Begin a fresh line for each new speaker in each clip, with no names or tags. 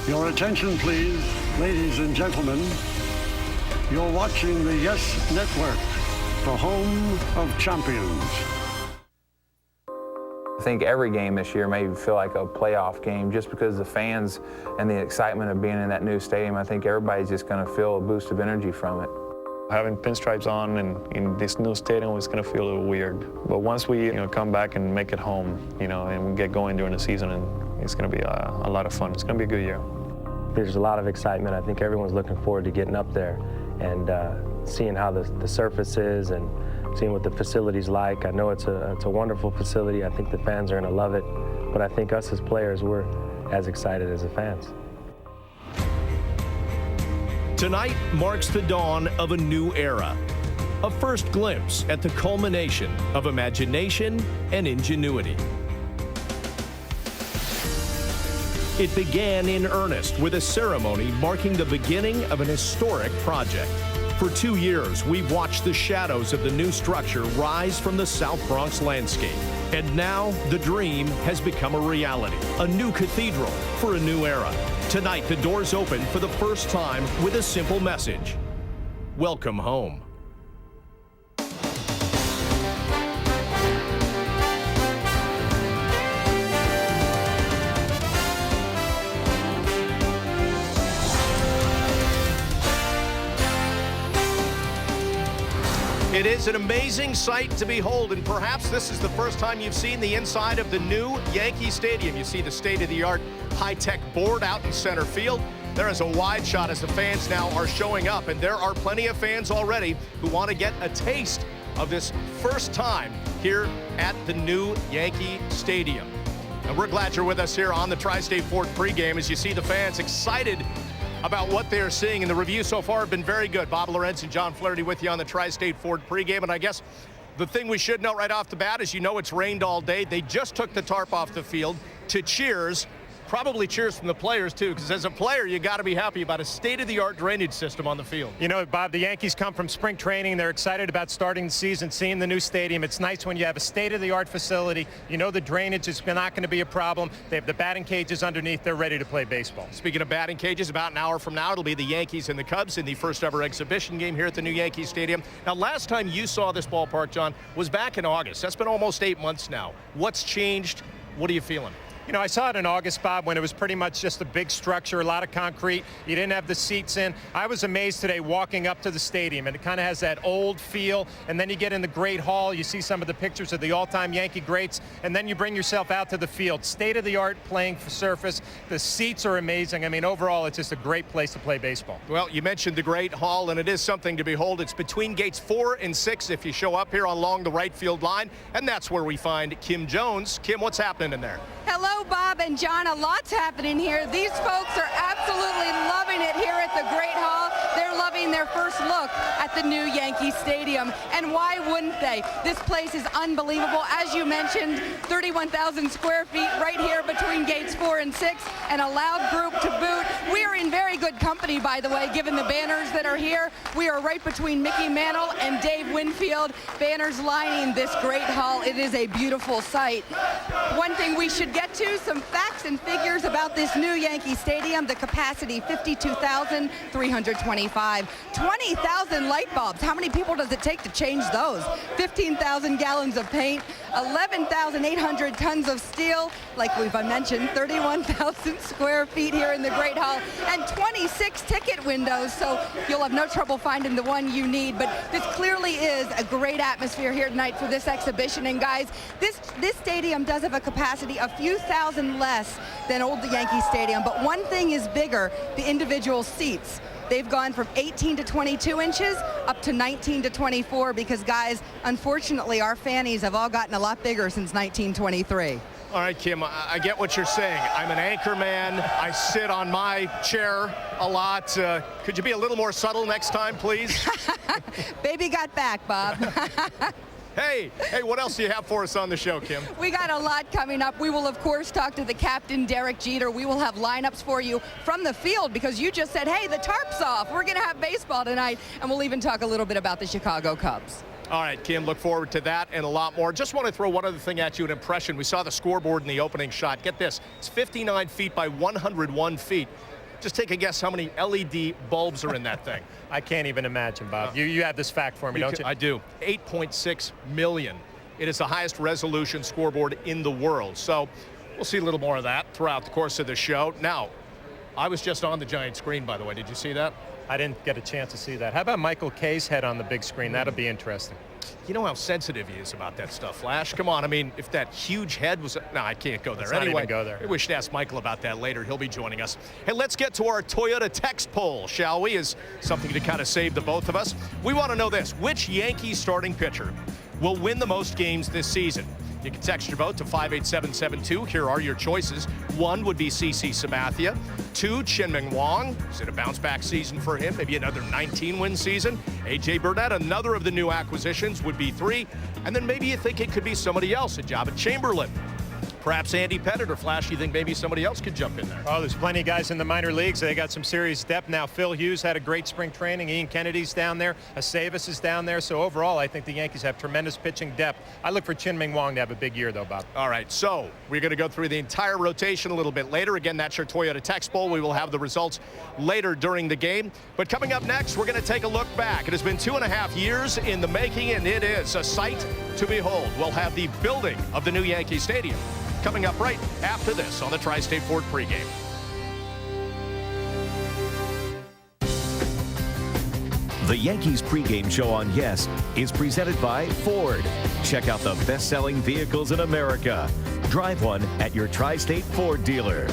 Your attention, please, ladies and gentlemen. You're watching the Yes Network, the home of champions.
I think every game this year may feel like a playoff game just because the fans and the excitement of being in that new stadium. I think everybody's just going to feel a boost of energy from it.
Having pinstripes on and in this new stadium is going to feel a little weird. But once we come back and make it home, and we get going during the season, and it's going to be a lot of fun. It's going to be a good year.
There's a lot of excitement. I think everyone's looking forward to getting up there and seeing how the surface is and seeing what the facility's like. I know it's a wonderful facility. I think the fans are going to love it. But I think us as players, we're as excited as the fans.
Tonight marks the dawn of a new era. A first glimpse at the culmination of imagination and ingenuity. It began in earnest with a ceremony marking the beginning of an historic project. For 2 years, we've watched the shadows of the new structure rise from the South Bronx landscape. And now, the dream has become a reality. A new cathedral for a new era. Tonight, the doors open for the first time with a simple message. Welcome home. It is an amazing sight to behold, and perhaps this is the first time you've seen the inside of the new Yankee Stadium. You see the state-of-the-art high-tech board out in center field. There is a wide shot as the fans now are showing up, and there are plenty of fans already who want to get a taste of this first time here at the new Yankee Stadium. And we're glad you're with us here on the Tri-State Ford pregame as you see the fans excited about what they're seeing, and the reviews so far have been very good. Bob Lorenz and John Flaherty with you on the Tri-State Ford pregame, and I guess the thing we should note right off the bat is it's rained all day. They just took the tarp off the field to cheers. Probably cheers from the players, too, because as a player, you got to be happy about a state-of-the-art drainage system on the field.
Bob, the Yankees come from spring training. They're excited about starting the season, seeing the new stadium. It's nice when you have a state-of-the-art facility. The drainage is not going to be a problem. They have the batting cages underneath. They're ready to play baseball.
Speaking of batting cages, about an hour from now, it'll be the Yankees and the Cubs in the first-ever exhibition game here at the new Yankee Stadium. Now, last time you saw this ballpark, John, was back in August. That's been almost 8 months now. What's changed? What are you feeling?
I saw it in August, Bob, when it was pretty much just a big structure, a lot of concrete. You didn't have the seats in. I was amazed today walking up to the stadium, and it kind of has that old feel. And then you get in the great hall. You see some of the pictures of the all-time Yankee greats, and then you bring yourself out to the field. State-of-the-art playing surface. The seats are amazing. Overall, it's just a great place to play baseball.
Well, you mentioned the great hall, and it is something to behold. It's between gates 4 and 6 if you show up here along the right field line, and that's where we find Kim Jones. Kim, what's happening in there?
Hello, Bob and John. A lot's happening here. These folks are absolutely loving it here at the Great Hall. They're loving their first look at the new Yankee Stadium. And why wouldn't they? This place is unbelievable. As you mentioned, 31,000 square feet right here between gates 4 and 6, and a loud group to boot. We are in very good company, by the way, given the banners that are here. We are right between Mickey Mantle and Dave Winfield. Banners lining this Great Hall. It is a beautiful sight. One thing we should get to, some facts and figures about this new Yankee Stadium. The capacity, 52,325. 20,000 light bulbs. How many people does it take to change those? 15,000 gallons of paint, 11,800 tons of steel. Like we've mentioned, 31,000 square feet here in the Great Hall, and 26 ticket windows, so you'll have no trouble finding the one you need. But this clearly is a great atmosphere here tonight for this exhibition. And guys, this stadium does have a capacity a few thousand less than old Yankee Stadium, but one thing is bigger: the individual seats. They've gone from 18 to 22 inches up to 19 to 24 because, guys, unfortunately, our fannies have all gotten a lot bigger since 1923.
All right, Kim, I get what you're saying. I'm an anchor man. I sit on my chair a lot. Could you be a little more subtle next time, please?
Baby got back, Bob.
Hey, what else do you have for us on the show, Kim?
We got a lot coming up. We will, of course, talk to the captain, Derek Jeter. We will have lineups for you from the field because you just said, hey, the tarp's off. We're going to have baseball tonight, and we'll even talk a little bit about the Chicago Cubs.
All right, Kim, look forward to that and a lot more. Just want to throw one other thing at you, an impression. We saw the scoreboard in the opening shot. Get this, it's 59 feet by 101 feet. Just take a guess how many LED bulbs are in that thing.
I can't even imagine, Bob. You have this fact for me, don't you?
I do. 8.6 million. It is the highest resolution scoreboard in the world. So we'll see a little more of that throughout the course of the show. Now, I was just on the giant screen, by the way. Did you see that?
I didn't get a chance to see that. How about Michael Kay's head on the big screen? That'll be interesting.
You know how sensitive he is about that stuff, Flash. Come on, I mean, if that huge head was... No, I can't go there.
Let's not even go there.
We should ask Michael about that later. He'll be joining us. Hey, let's get to our Toyota text poll, shall we? Is something to kind of save the both of us. We want to know this. Which Yankees starting pitcher will win the most games this season? You can text your vote to 58772. Here are your choices. 1 would be CC Sabathia. 2, Chien-Ming Wang. Is it a bounce-back season for him? Maybe another 19-win season. A.J. Burnett, another of the new acquisitions, would be 3. And then maybe you think it could be somebody else, a job at Chamberlain. Perhaps Andy Pettit or Flash, you think maybe somebody else could jump in there?
Oh, there's plenty of guys in the minor leagues. They got some serious depth now. Phil Hughes had a great spring training. Ian Kennedy's down there. Aceves is down there. So overall, I think the Yankees have tremendous pitching depth. I look for Chien-Ming Wang to have a big year, though, Bob.
All right, so we're going to go through the entire rotation a little bit later. Again, that's your Toyota Text Bowl. We will have the results later during the game. But coming up next, we're going to take a look back. It has been 2.5 years in the making, and it is a sight to behold. We'll have the building of the new Yankee Stadium coming up right after this on the Tri-State Ford pregame.
The Yankees pregame show on Yes is presented by Ford. Check out the best-selling vehicles in America. Drive one at your Tri-State Ford dealer.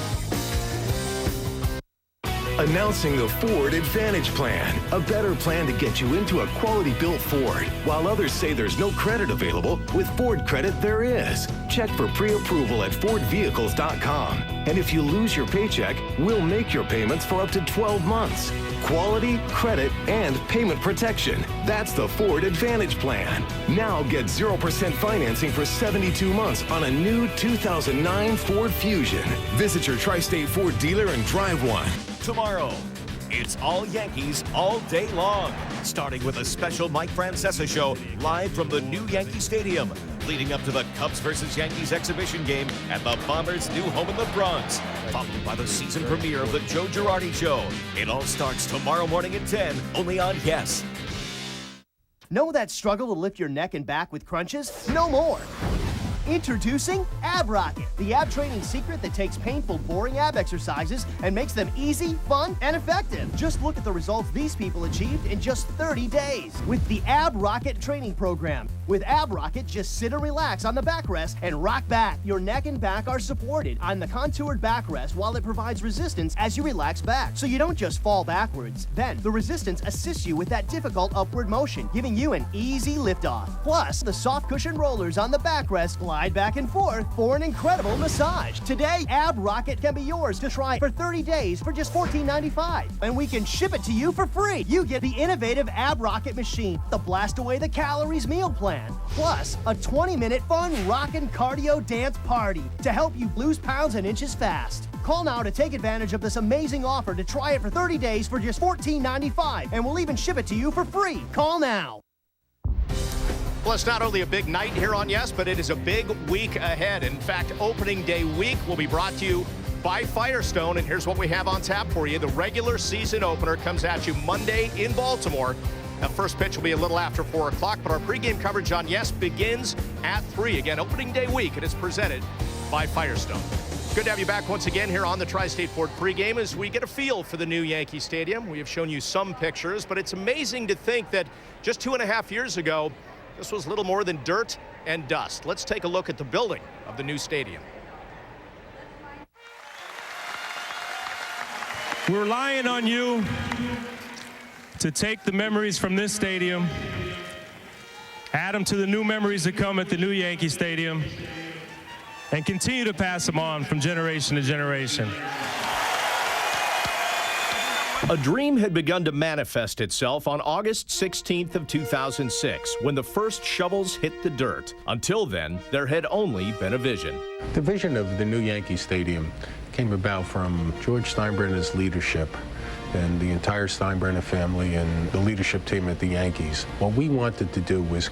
Announcing the Ford Advantage Plan, a better plan to get you into a quality-built Ford. While others say there's no credit available, with Ford Credit there is. Check for pre-approval at FordVehicles.com. And if you lose your paycheck, we'll make your payments for up to 12 months. Quality, credit, and payment protection. That's the Ford Advantage Plan. Now get 0% financing for 72 months on a new 2009 Ford Fusion. Visit your Tri-State Ford dealer and drive one.
Tomorrow, it's all Yankees all day long, starting with a special Mike Francesa show live from the new Yankee Stadium, leading up to the Cubs versus Yankees exhibition game at the Bombers' new home in the Bronx, followed by the season premiere of the Joe Girardi Show. It all starts tomorrow morning at 10, only on Yes.
Know that struggle to lift your neck and back with crunches? No more. Introducing Ab Rocket, the ab training secret that takes painful, boring ab exercises and makes them easy, fun, and effective. Just look at the results these people achieved in just 30 days with the Ab Rocket training program. With Ab Rocket, just sit and relax on the backrest and rock back. Your neck and back are supported on the contoured backrest while it provides resistance as you relax back, so you don't just fall backwards. Then, the resistance assists you with that difficult upward motion, giving you an easy liftoff. Plus, the soft cushion rollers on the backrest glide back and forth for an incredible massage. Today, Ab Rocket can be yours to try for 30 days for just $14.95. And we can ship it to you for free. You get the innovative Ab Rocket machine, the Blast Away the Calories meal plan, plus a 20-minute fun rockin' cardio dance party to help you lose pounds and inches fast. Call now to take advantage of this amazing offer to try it for 30 days for just $14.95, and we'll even ship it to you for free. Call now.
Well, it's not only a big night here on Yes, but it is a big week ahead. In fact, opening day week will be brought to you by Firestone, and here's what we have on tap for you. The regular season opener comes at you Monday in Baltimore. That first pitch will be a little after 4 o'clock, but our pregame coverage on Yes begins at 3. Again, opening day week, and it's presented by Firestone. Good to have you back once again here on the Tri-State Ford pregame as we get a feel for the new Yankee Stadium. We have shown you some pictures, but it's amazing to think that just 2.5 years ago, this was little more than dirt and dust. Let's take a look at the building of the new stadium.
We're relying on you to take the memories from this stadium, add them to the new memories that come at the new Yankee Stadium, and continue to pass them on from generation to generation.
A dream had begun to manifest itself on August 16th of 2006 when the first shovels hit the dirt. Until then, there had only been a vision.
The vision of the new Yankee Stadium came about from George Steinbrenner's leadership and the entire Steinbrenner family and the leadership team at the Yankees. What we wanted to do was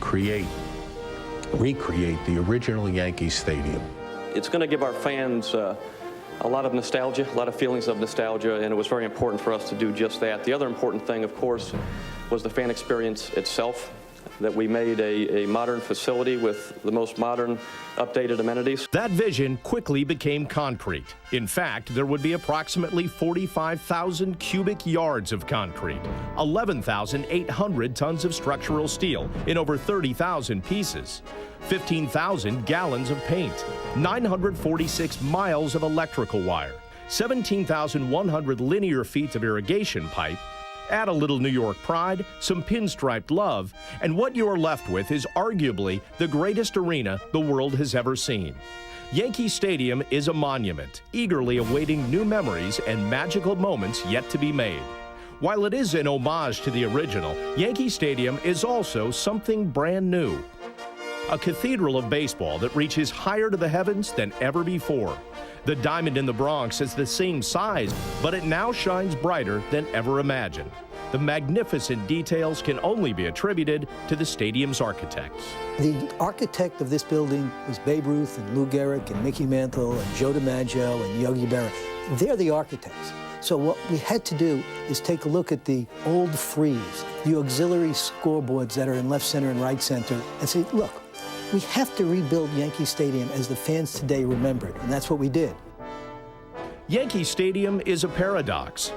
recreate the original Yankee Stadium.
It's going to give our fans a lot of nostalgia, a lot of feelings of nostalgia, and it was very important for us to do just that. The other important thing, of course, was the fan experience itself, that we made a modern facility with the most modern, updated amenities.
That vision quickly became concrete. In fact, there would be approximately 45,000 cubic yards of concrete, 11,800 tons of structural steel in over 30,000 pieces, 15,000 gallons of paint, 946 miles of electrical wire, 17,100 linear feet of irrigation pipe. Add a little New York pride, some pinstriped love, and what you are left with is arguably the greatest arena the world has ever seen. Yankee Stadium is a monument, eagerly awaiting new memories and magical moments yet to be made. While it is an homage to the original, Yankee Stadium is also something brand new. A cathedral of baseball that reaches higher to the heavens than ever before. The diamond in the Bronx is the same size, but it now shines brighter than ever imagined. The magnificent details can only be attributed to the stadium's architects.
The architect of this building was Babe Ruth and Lou Gehrig and Mickey Mantle and Joe DiMaggio and Yogi Berra. They're the architects. So what we had to do is take a look at the old frieze, the auxiliary scoreboards that are in left center and right center, and say, look, we have to rebuild Yankee Stadium as the fans today remembered, and that's what we did.
Yankee Stadium is a paradox.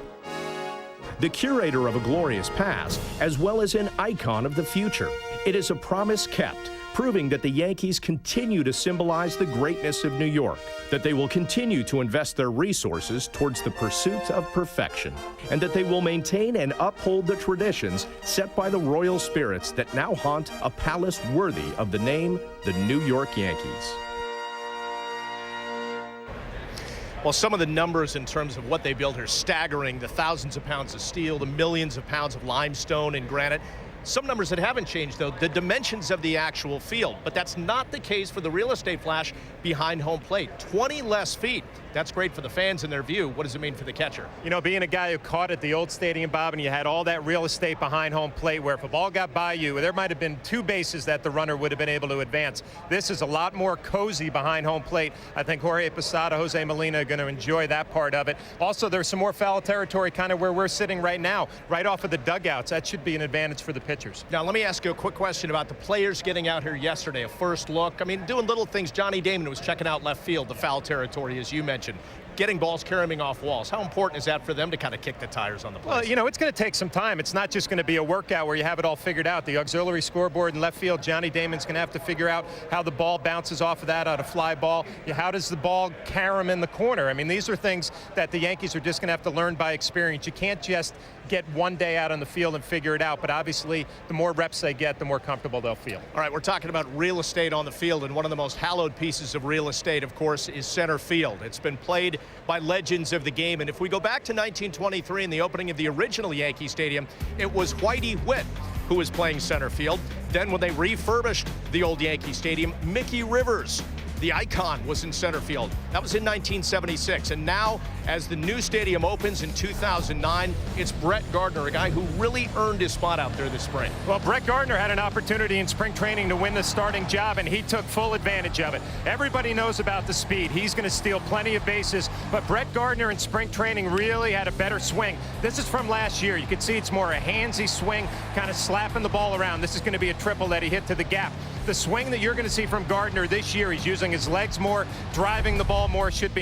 The curator of a glorious past, as well as an icon of the future. It is a promise kept, proving that the Yankees continue to symbolize the greatness of New York, that they will continue to invest their resources towards the pursuit of perfection, and that they will maintain and uphold the traditions set by the royal spirits that now haunt a palace worthy of the name, the New York Yankees. Well, some of the numbers in terms of what they built are staggering. The thousands of pounds of steel, the millions of pounds of limestone and granite. Some numbers that haven't changed, though, the dimensions of the actual field. But that's not the case for the real estate flash behind home plate. 20 less feet. That's great for the fans and their view. What does it mean for the catcher?
You know, being a guy who caught at the old stadium, Bob, and you had all that real estate behind home plate where if a ball got by you, there might have been 2 bases that the runner would have been able to advance. This is a lot more cozy behind home plate. I think Jorge Posada, Jose Molina are going to enjoy that part of it. Also, there's some more foul territory kind of where we're sitting right now, right off of the dugouts. That should be an advantage for the pitchers.
Now, let me ask you a quick question about the players getting out here yesterday, a first look. I mean, doing little things. Johnny Damon was checking out left field, the foul territory, as you mentioned. Getting balls carrying off walls. How important is that for them to kind of kick the tires on the place?
Well, you know, it's going to take some time. It's not just going to be a workout where you have it all figured out. The auxiliary scoreboard in left field, Johnny Damon's going to have to figure out how the ball bounces off of that on a fly ball. How does the ball carry him in the corner? I mean, these are things that the Yankees are just going to have to learn by experience. You can't just get one day out on the field and figure it out, but obviously the more reps they get, the more comfortable they'll feel.
All right, we're talking about real estate on the field, and one of the most hallowed pieces of real estate, of course, is center field. It's been played by legends of the game, and if we go back to 1923 and the opening of the original Yankee Stadium, it was Whitey Witt who was playing center field. Then when they refurbished the old Yankee Stadium, Mickey Rivers, the icon, was in center field. That was in 1976. And now, as the new stadium opens in 2009, it's Brett Gardner, a guy who really earned his spot out there this spring.
Well, Brett Gardner had an opportunity in spring training to win the starting job, and he took full advantage of it. Everybody knows about the speed. He's going to steal plenty of bases, but Brett Gardner in spring training really had a better swing. This is from last year. You can see it's more a handsy swing, kind of slapping the ball around. This is going to be a triple that he hit to the gap. The swing that you're going to see from Gardner this year, he's using his legs more, driving the ball more, should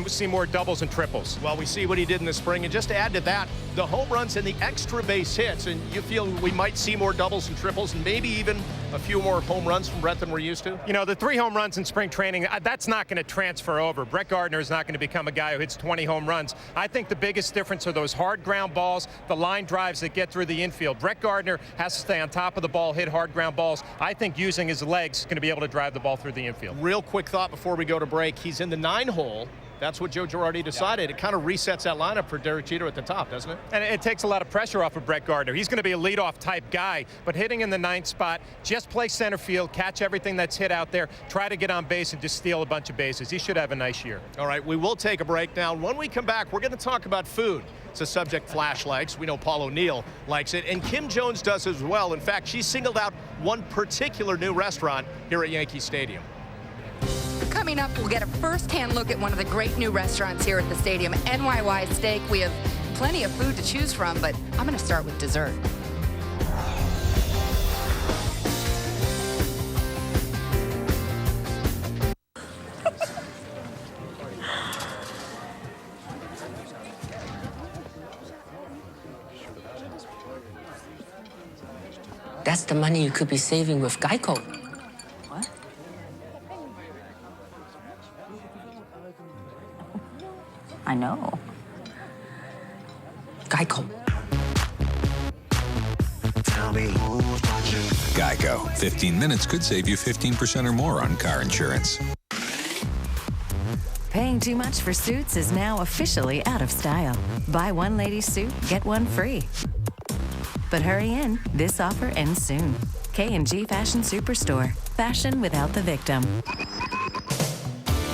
see more doubles and triples.
Well, we see what he did in the spring, and just to add to that, the home runs and the extra base hits, and you feel we might see more doubles and triples, and maybe even a few more home runs from Brett than we're used to?
You know, the 3 home runs in spring training, that's not going to transfer over. Brett Gardner is not going to become a guy who hits 20 home runs. I think the biggest difference are those hard ground balls, the line drives that get through the infield. Brett Gardner has to stay on top of the ball, hit hard ground balls. I think using his legs is going to be able to drive the ball through the infield.
Real quick thought before we go to break. He's in the 9-hole. That's what Joe Girardi decided. It kind of resets that lineup for Derek Jeter at the top, doesn't it?
And it takes a lot of pressure off of Brett Gardner. He's going to be a leadoff type guy, but hitting in the 9th spot, just play center field, catch everything that's hit out there, try to get on base and just steal a bunch of bases. He should have a nice year.
All right, we will take a break now. When we come back, we're going to talk about food. It's a subject Flash likes. We know Paul O'Neill likes it, and Kim Jones does as well. In fact, she singled out one particular new restaurant here at Yankee Stadium.
Coming up, we'll get a first-hand look at one of the great new restaurants here at the stadium, NYY Steak. We have plenty of food to choose from, but I'm going to start with dessert.
That's the money you could be saving with Geico.
What? I know.
Geico.
Geico. 15 minutes could save you 15% or more on car insurance.
Paying too much for suits is now officially out of style. Buy one ladies' suit, get one free. But hurry in, this offer ends soon. K&G Fashion Superstore. Fashion without the victim.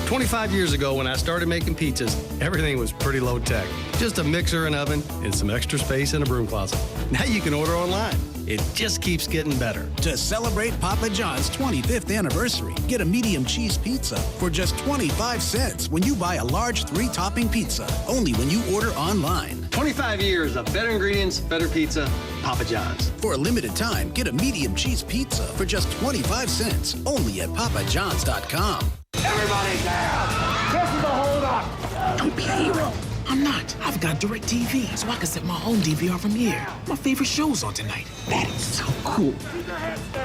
25 years ago when I started making pizzas, everything was pretty low tech. Just a mixer and oven and some extra space in a broom closet. Now you can order online. It just keeps getting better.
To celebrate Papa John's 25th anniversary, get a medium cheese pizza for just 25 cents when you buy a large 3-topping pizza. Only when you order online.
25 years of better ingredients, better pizza, Papa John's.
For a limited time, get a medium cheese pizza for just 25 cents. Only at papajohns.com.
Everybody down! This is a hold-up!
Don't be a hero. I'm not. I've got DirecTV, so I can set my home DVR from here. My favorite show's on tonight. That is so cool.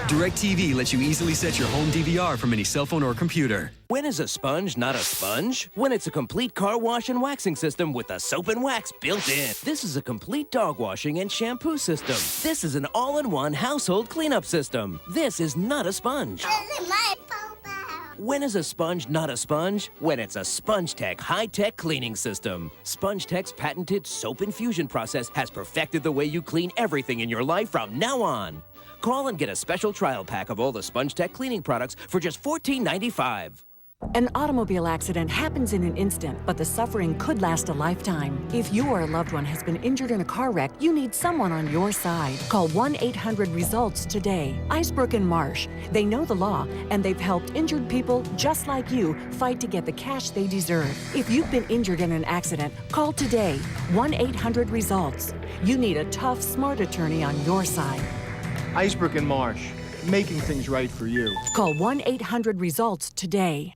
DirecTV lets you easily set your home DVR from any cell phone or computer.
When is a sponge not a sponge? When it's a complete car wash and waxing system with a soap and wax built in. This is a complete dog washing and shampoo system. This is an all-in-one household cleanup system. This is not a sponge. When is a sponge not a sponge? When it's a SpongeTech high-tech cleaning system. SpongeTech's patented soap infusion process has perfected the way you clean everything in your life from now on. Call and get a special trial pack of all the SpongeTech cleaning products for just $14.95.
An automobile accident happens in an instant, but the suffering could last a lifetime. If you or a loved one has been injured in a car wreck, you need someone on your side. Call 1-800-RESULTS today. Icebrook and Marsh. They know the law, and they've helped injured people just like you fight to get the cash they deserve. If you've been injured in an accident, call today. 1-800-RESULTS. You need a tough, smart attorney on your side.
Icebrook and Marsh, making things right for you.
Call 1-800-RESULTS today.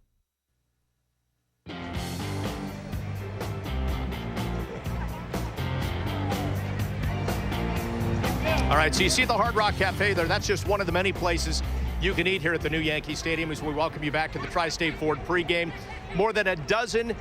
All right, so you see the Hard Rock Cafe there. That's just one of the many places you can eat here at the new Yankee Stadium as we welcome you back to the Tri-State Ford pregame. More than a dozen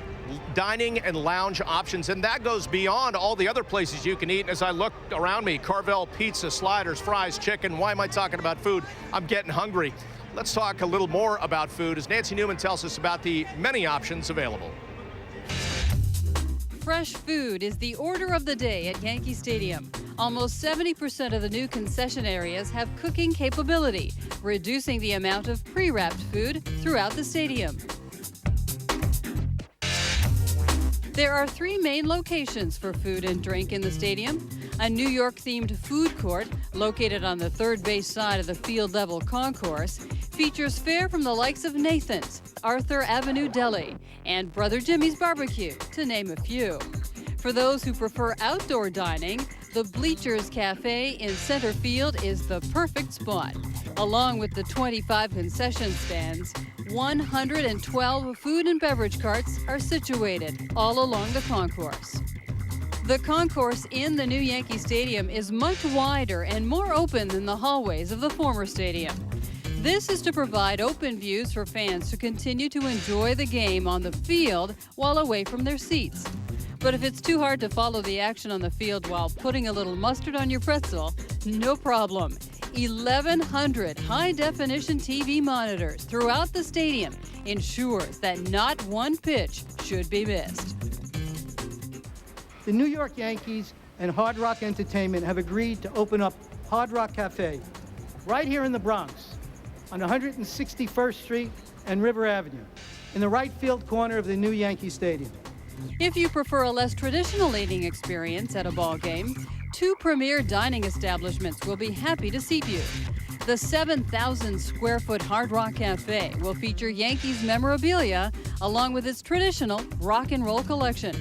dining and lounge options, and that goes beyond all the other places you can eat. As I look around me, Carvel pizza, sliders, fries, chicken. Why am I talking about food? I'm getting hungry. Let's talk a little more about food as Nancy Newman tells us about the many options available.
Fresh food is the order of the day at Yankee Stadium. Almost 70% of the new concession areas have cooking capability, reducing the amount of pre-wrapped food throughout the stadium. There are 3 main locations for food and drink in the stadium. A New York-themed food court located on the third base side of the field-level concourse features fare from the likes of Nathan's, Arthur Avenue Deli, and Brother Jimmy's Barbecue, to name a few. For those who prefer outdoor dining, the Bleachers Cafe in center field is the perfect spot. Along with the 25 concession stands, 112 food and beverage carts are situated all along the concourse. The concourse in the new Yankee Stadium is much wider and more open than the hallways of the former stadium. This is to provide open views for fans to continue to enjoy the game on the field while away from their seats. But if it's too hard to follow the action on the field while putting a little mustard on your pretzel, no problem. 1,100 high-definition TV monitors throughout the stadium ensures that not one pitch should be missed.
The New York Yankees and Hard Rock Entertainment have agreed to open up Hard Rock Cafe right here in the Bronx on 161st Street and River Avenue in the right field corner of the new Yankee Stadium.
If you prefer a less traditional eating experience at a ball game, 2 premier dining establishments will be happy to seat you. The 7,000-square-foot Hard Rock Cafe will feature Yankees memorabilia along with its traditional rock and roll collection.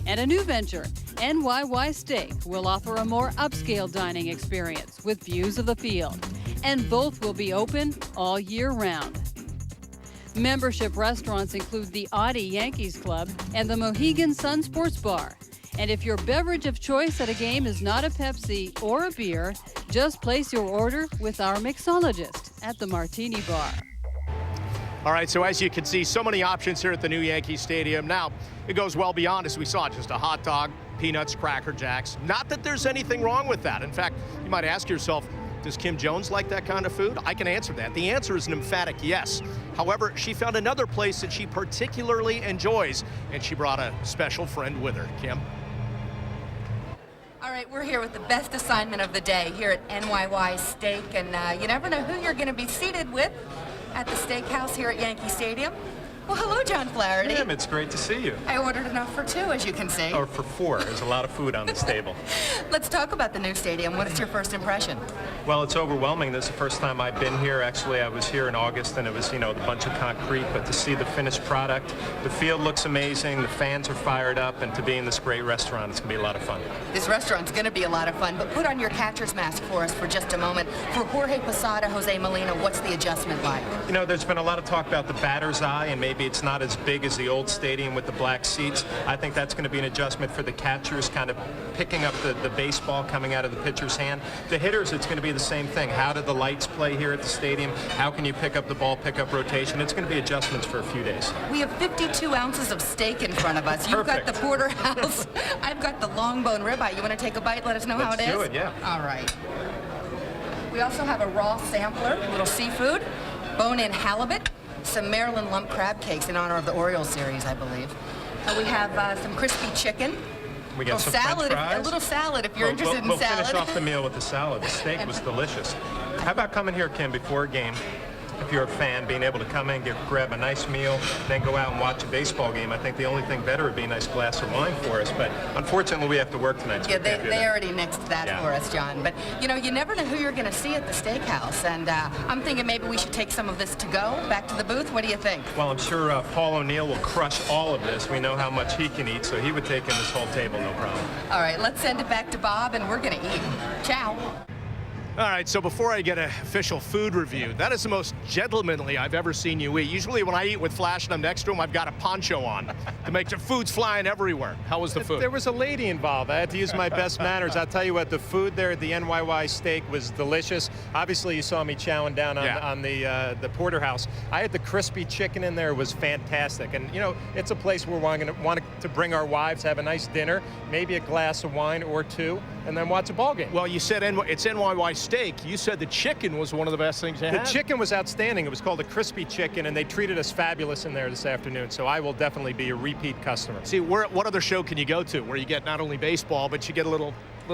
And a new venture, NYY Steak, will offer a more upscale dining experience with views of the field. And both will be open all year round. Membership restaurants include the Audi Yankees Club and the Mohegan Sun Sports Bar. And if your beverage of choice at a game is not a Pepsi or a beer, just place your order with our mixologist at the Martini Bar.
All right, so as you can see, so many options here at the new Yankee Stadium. Now, it goes well beyond, as we saw, just a hot dog, peanuts, Cracker Jacks. Not that there's anything wrong with that. In fact, you might ask yourself, does Kim Jones like that kind of food? I can answer that. The answer is an emphatic yes. However, she found another place that she particularly enjoys, and she brought a special friend with her. Kim?
All right, we're here with the best assignment of the day here at NYY Steak, and you never know who you're going to be seated with at the steakhouse here at Yankee Stadium. Well, hello, John Flaherty.
Kim, it's great to see you.
I ordered enough for two, as you can see.
Or for four. There's a lot of food on this table.
Let's talk about the new stadium. What is your first impression?
Well, it's overwhelming. This is the first time I've been here. Actually, I was here in August, and it was, a bunch of concrete. But to see the finished product, the field looks amazing. The fans are fired up, and to be in this great restaurant, it's going to be a lot of fun.
This restaurant's going to be a lot of fun, but put on your catcher's mask for us for just a moment. For Jorge Posada, Jose Molina, what's the adjustment like?
There's been a lot of talk about the batter's eye, and maybe it's not as big as the old stadium with the black seats. I think that's going to be an adjustment for the catchers, kind of picking up the baseball coming out of the pitcher's hand. The hitters, it's going to be the same thing. How do the lights play here at the stadium? How can you pick up the ball, pick up rotation? It's going to be adjustments for a few days.
We have 52 ounces of steak in front of us. You've got the porterhouse. I've got the long bone ribeye. You want to take a bite? Let us know how it is?
Let's do it, yeah.
All right. We also have a raw sampler, a little seafood, bone-in halibut, some Maryland lump crab cakes in honor of the Orioles series, I believe. We have some crispy chicken.
We got some
salad,
French fries.
A little salad if you're interested in salad.
We'll finish off the meal with the salad. The steak was delicious. How about coming here, Kim, before a game? If you're a fan, being able to come in, grab a nice meal, then go out and watch a baseball game. I think the only thing better would be a nice glass of wine for us. But unfortunately, we have to work tonight. So
yeah, they already nixed that for us, John. But, you never know who you're going to see at the steakhouse. And I'm thinking maybe we should take some of this to go back to the booth. What do you think?
Well, I'm sure Paul O'Neill will crush all of this. We know how much he can eat, so he would take in this whole table, no problem.
All right, let's send it back to Bob, and we're going to eat. Ciao.
All right, so before I get an official food review, that is the most gentlemanly I've ever seen you eat. Usually when I eat with Flash and I'm next to him, I've got a poncho on to make the food's flying everywhere. How was the food?
There was a lady involved. I had to use my best manners. I'll tell you what, the food there at the NYY Steak was delicious. Obviously, you saw me chowing down on the porterhouse. I had the crispy chicken in there. It was fantastic. And, it's a place where we're going to want to bring our wives, have a nice dinner, maybe a glass of wine or two, and then watch a ball game.
Well, you said it's NYY Steak. You said the chicken was one of the best things you had.
The chicken was outstanding. It was called a crispy chicken, and they treated us fabulous in there this afternoon, so I will definitely be a repeat customer.
See, what other show can you go to where you get not only baseball, but you get a little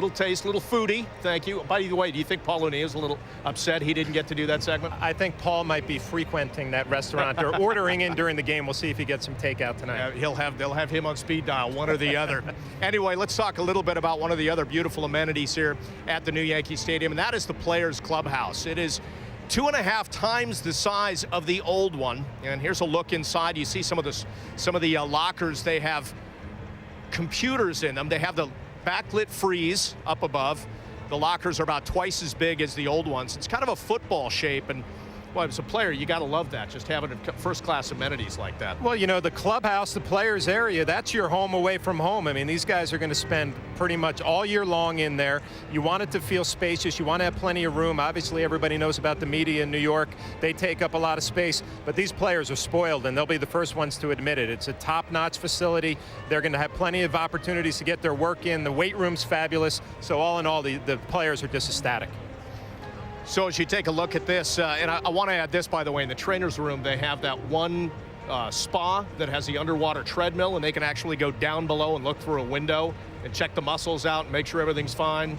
taste, a little foodie? Thank you. By the way, do you think Paul O'Neill is a little upset he didn't get to do that segment?
I think Paul might be frequenting that restaurant or ordering in during the game. We'll see if he gets some takeout tonight.
They'll have him on speed dial, one or the other. Anyway, let's talk a little bit about one of the other beautiful amenities here at the new Yankee Stadium, and that is the Players Clubhouse. It is 2.5 times the size of the old one, and here's a look inside. You see some of the lockers. They have computers in them. They have the backlit frieze up above. The lockers are about twice as big as the old ones. It's kind of a football shape, and well, as a player, you got to love that, just having first-class amenities like that.
Well, the clubhouse, the players area, that's your home away from home. I mean, these guys are going to spend pretty much all year long in there. You want it to feel spacious. You want to have plenty of room. Obviously, everybody knows about the media in New York. They take up a lot of space, but these players are spoiled, and they'll be the first ones to admit it. It's a top-notch facility. They're going to have plenty of opportunities to get their work in. The weight room's fabulous. So all in all, the players are just ecstatic.
So as you take a look at this, and I want to add this, by the way, in the trainer's room, they have that one spa that has the underwater treadmill, and they can actually go down below and look through a window and check the muscles out and make sure everything's fine.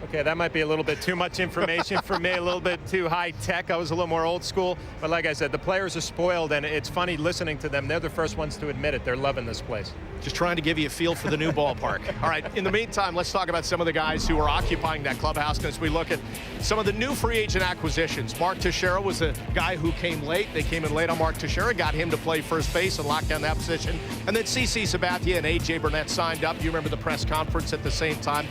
Okay, that might be a little bit too much information for me, a little bit too high tech. I was a little more old school. But like I said, the players are spoiled, and it's funny listening to them. They're the first ones to admit it. They're loving this place.
Just trying to give you a feel for the new ballpark. All right, in the meantime, let's talk about some of the guys who are occupying that clubhouse as we look at some of the new free agent acquisitions. Mark Teixeira was a guy who came late. They came in late on Mark Teixeira, got him to play first base and lock down that position. And then CC Sabathia and A.J. Burnett signed up. You remember the press conference at the same time.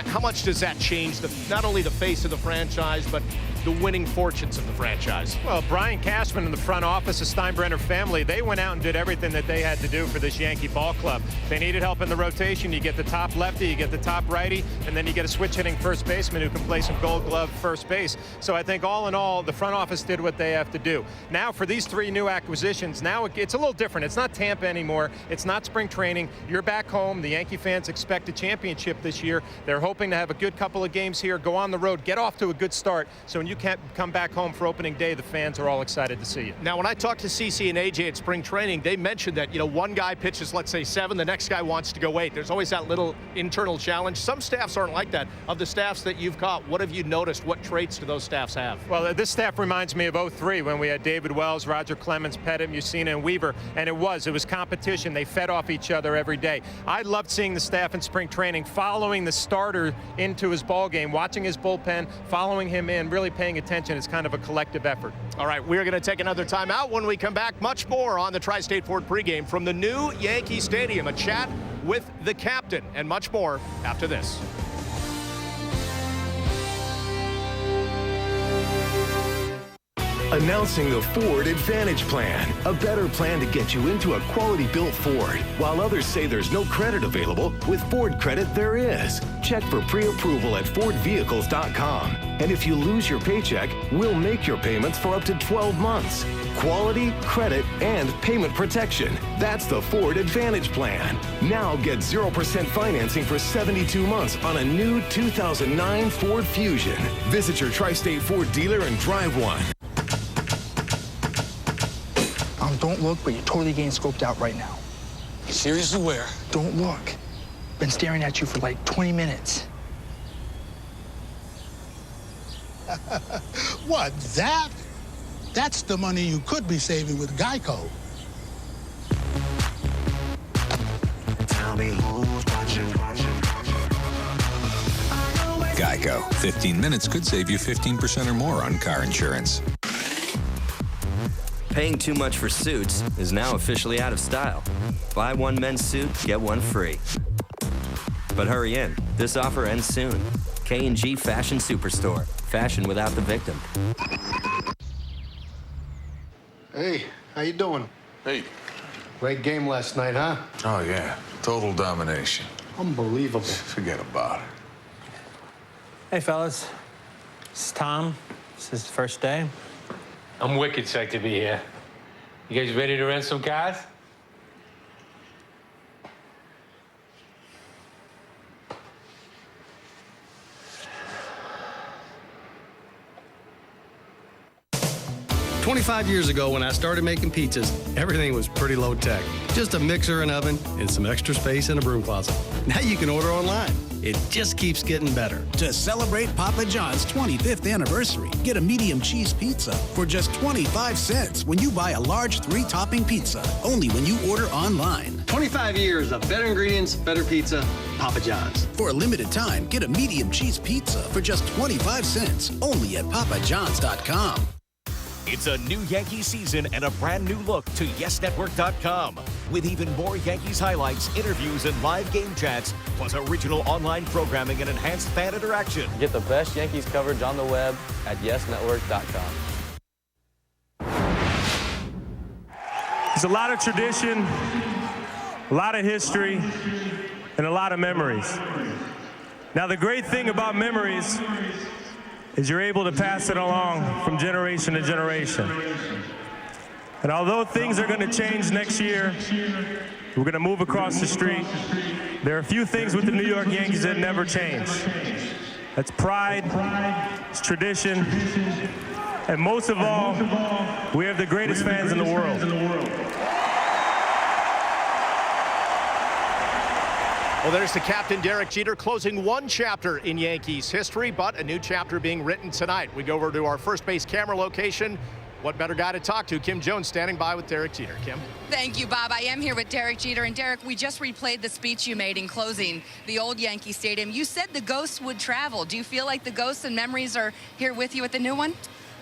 How much does that change not only the face of the franchise, but the winning fortunes of the franchise?
Well, Brian Cashman and the front office, the Steinbrenner family, they went out and did everything that they had to do for this Yankee ball club. They needed help in the rotation. You get the top lefty, you get the top righty, and then you get a switch-hitting first baseman who can play some gold glove first base. So I think all in all, the front office did what they have to do. Now for these three new acquisitions, now it's a little different. It's not Tampa anymore. It's not spring training. You're back home. The Yankee fans expect a championship this year. They're hoping to have a good couple of games here, go on the road, get off to a good start. So when you can't come back home for opening day, the fans are all excited to see you.
Now, when I talked to CC and AJ at spring training, they mentioned that, one guy pitches, let's say 7, the next guy wants to go 8. There's always that little internal challenge. Some staffs aren't like that. Of the staffs that you've caught, what have you noticed? What traits do those staffs have?
Well, this staff reminds me of 03 when we had David Wells, Roger Clemens, Pettit, Mussina, and Weaver, and it was competition. They fed off each other every day. I loved seeing the staff in spring training, following the starter into his ball game, watching his bullpen, following him in, really paying attention. It's kind of a collective effort.
All right, we're going to take another timeout. When we come back, much more on the Tri-State Ford pregame from the new Yankee Stadium, a chat with the captain, and much more after this.
Announcing the Ford Advantage Plan, a better plan to get you into a quality-built Ford. While others say there's no credit available, with Ford Credit there is. Check for pre-approval at FordVehicles.com. And if you lose your paycheck, we'll make your payments for up to 12 months. Quality, credit, and payment protection. That's the Ford Advantage Plan. Now get 0% financing for 72 months on a new 2009 Ford Fusion. Visit your Tri-State Ford dealer and drive one.
Don't look, but you're totally getting scoped out right now.
Seriously, where?
Don't look. Been staring at you for like 20 minutes.
What, that? That's the money you could be saving with Geico.
Tell me who's watching.
Geico. 15 minutes could save you 15% or more on car insurance.
Paying too much for suits is now officially out of style. Buy one men's suit, get one free. But hurry in. This offer ends soon. K&G Fashion Superstore. Fashion without the victim.
Hey, how you doing?
Hey.
Great game last night, huh?
Oh, yeah. Total domination.
Unbelievable.
Forget about it.
Hey, fellas. This is Tom. This is his first day.
I'm wicked psyched to be here. You guys ready to rent some cars?
"25 years ago, when I started making pizzas, everything was pretty low tech. Just a mixer and oven and some extra space in a broom closet. Now you can order online. It just keeps getting better.
To celebrate Papa John's 25th anniversary, get a medium cheese pizza for just 25 cents when you buy a large 3-topping pizza, only when you order online.
25 years of better ingredients, better pizza, Papa John's.
For a limited time, get a medium cheese pizza for just 25 cents, only at papajohns.com.
It's a new Yankees season and a brand new look to YesNetwork.com. With even more Yankees highlights, interviews, and live game chats, plus original online programming and enhanced fan interaction.
Get the best Yankees coverage on the web at YesNetwork.com.
There's a lot of tradition, a lot of history, and a lot of memories. Now, the great thing about memories is you're able to pass it along from generation to generation. And although things are going to change next year, we're going to move across the street. There are a few things with the New York Yankees that never change. It's pride, it's tradition, and most of all, we have the greatest fans in the world.
Well, there's the captain, Derek Jeter, closing one chapter in Yankees history, but a new chapter being written tonight. We go over to our first base camera location. What better guy to talk to? Kim Jones standing by with Derek Jeter. Kim?
Thank you, Bob. I am here with Derek Jeter. And Derek, we just replayed the speech you made in closing the old Yankee Stadium. You said the ghosts would travel. Do you feel like the ghosts and memories are here with you at the new one?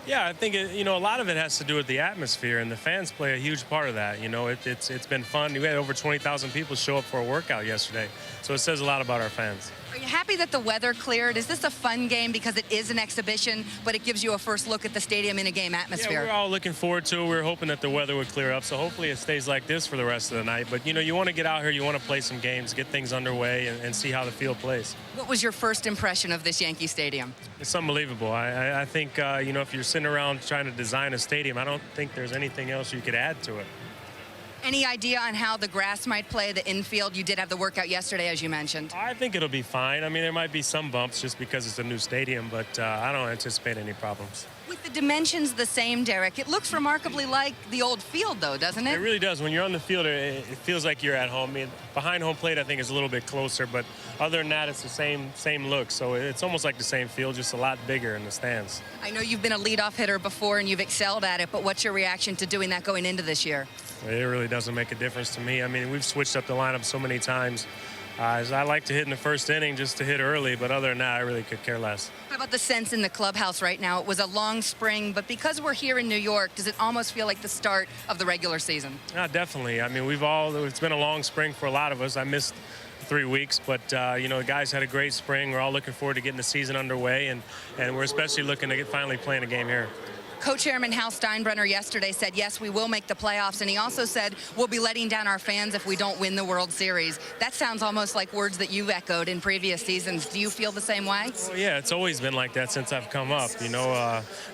Yeah, I think, a lot of it has to do with the atmosphere, and the fans play a huge part of that. It's been fun. We had over 20,000 people show up for a workout yesterday, so it says a lot about our fans.
Are you happy that the weather cleared? Is this a fun game because it is an exhibition, but it gives you a first look at the stadium in a game atmosphere?
Yeah, we're all looking forward to it. We're hoping that the weather would clear up, so hopefully it stays like this for the rest of the night. But, you want to get out here, you want to play some games, get things underway, and see how the field plays.
What was your first impression of this Yankee Stadium?
It's unbelievable. I think, if you're sitting around trying to design a stadium, I don't think there's anything else you could add to it.
Any idea on how the grass might play, the infield? You did have the workout yesterday, as you mentioned.
I think it'll be fine. I mean, there might be some bumps just because it's a new stadium, but I don't anticipate any problems.
With the dimensions the same, Derek, it looks remarkably like the old field, though, doesn't it?
It really does. When you're on the field, it feels like you're at home. I mean, behind home plate, I think, is a little bit closer, but other than that, it's the same look. So it's almost like the same field, just a lot bigger in the stands.
I know you've been a leadoff hitter before and you've excelled at it, but what's your reaction to doing that going into this year?
It really doesn't make a difference to me. I mean, we've switched up the lineup so many times. I like to hit in the first inning just to hit early, but other than that, I really could care less.
How about the sense in the clubhouse right now? It was a long spring, but because we're here in New York, does it almost feel like the start of the regular season?
Yeah, definitely. I mean, it's been a long spring for a lot of us. I missed 3 weeks, but the guys had a great spring. We're all looking forward to getting the season underway, and we're especially looking to finally playing a game here.
Co-chairman Hal Steinbrenner yesterday said, yes, we will make the playoffs, and he also said we'll be letting down our fans if we don't win the World Series. That sounds almost like words that you've echoed in previous seasons. Do you feel the same way?
Well, yeah, it's always been like that since I've come up,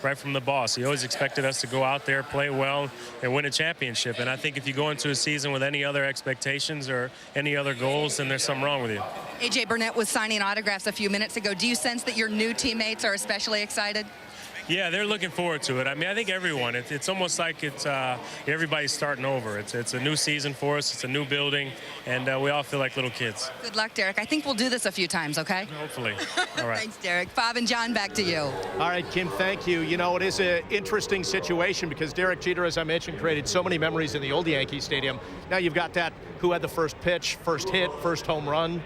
right from the boss. He always expected us to go out there, play well, and win a championship. And I think if you go into a season with any other expectations or any other goals, then there's something wrong with you.
A.J. Burnett was signing autographs a few minutes ago. Do you sense that your new teammates are especially excited?
Yeah, they're looking forward to it. I mean, I think everyone. It's almost like everybody's starting over. It's a new season for us. It's a new building, and we all feel like little kids.
Good luck, Derek. I think we'll do this a few times, okay?
Hopefully. All right.
Thanks, Derek. Bob and John, back to you.
All right, Kim, thank you. It is an interesting situation because Derek Jeter, as I mentioned, created so many memories in the old Yankee Stadium. Now you've got that who had the first pitch, first hit, first home run.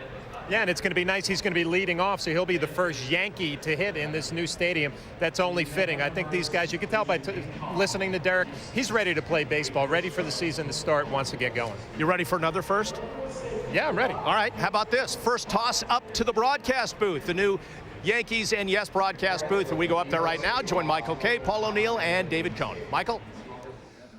Yeah, and it's going to be nice. He's going to be leading off, so he'll be the first Yankee to hit in this new stadium. That's only fitting. I think these guys, you can tell by listening to Derek, he's ready to play baseball, ready for the season to start, wants to get going.
You ready for another first?
Yeah, I'm ready.
All right, how about this? First toss up to the broadcast booth, the new Yankees and Yes broadcast booth. And we go up there right now. Join Michael Kay, Paul O'Neill, and David Cohn. Michael?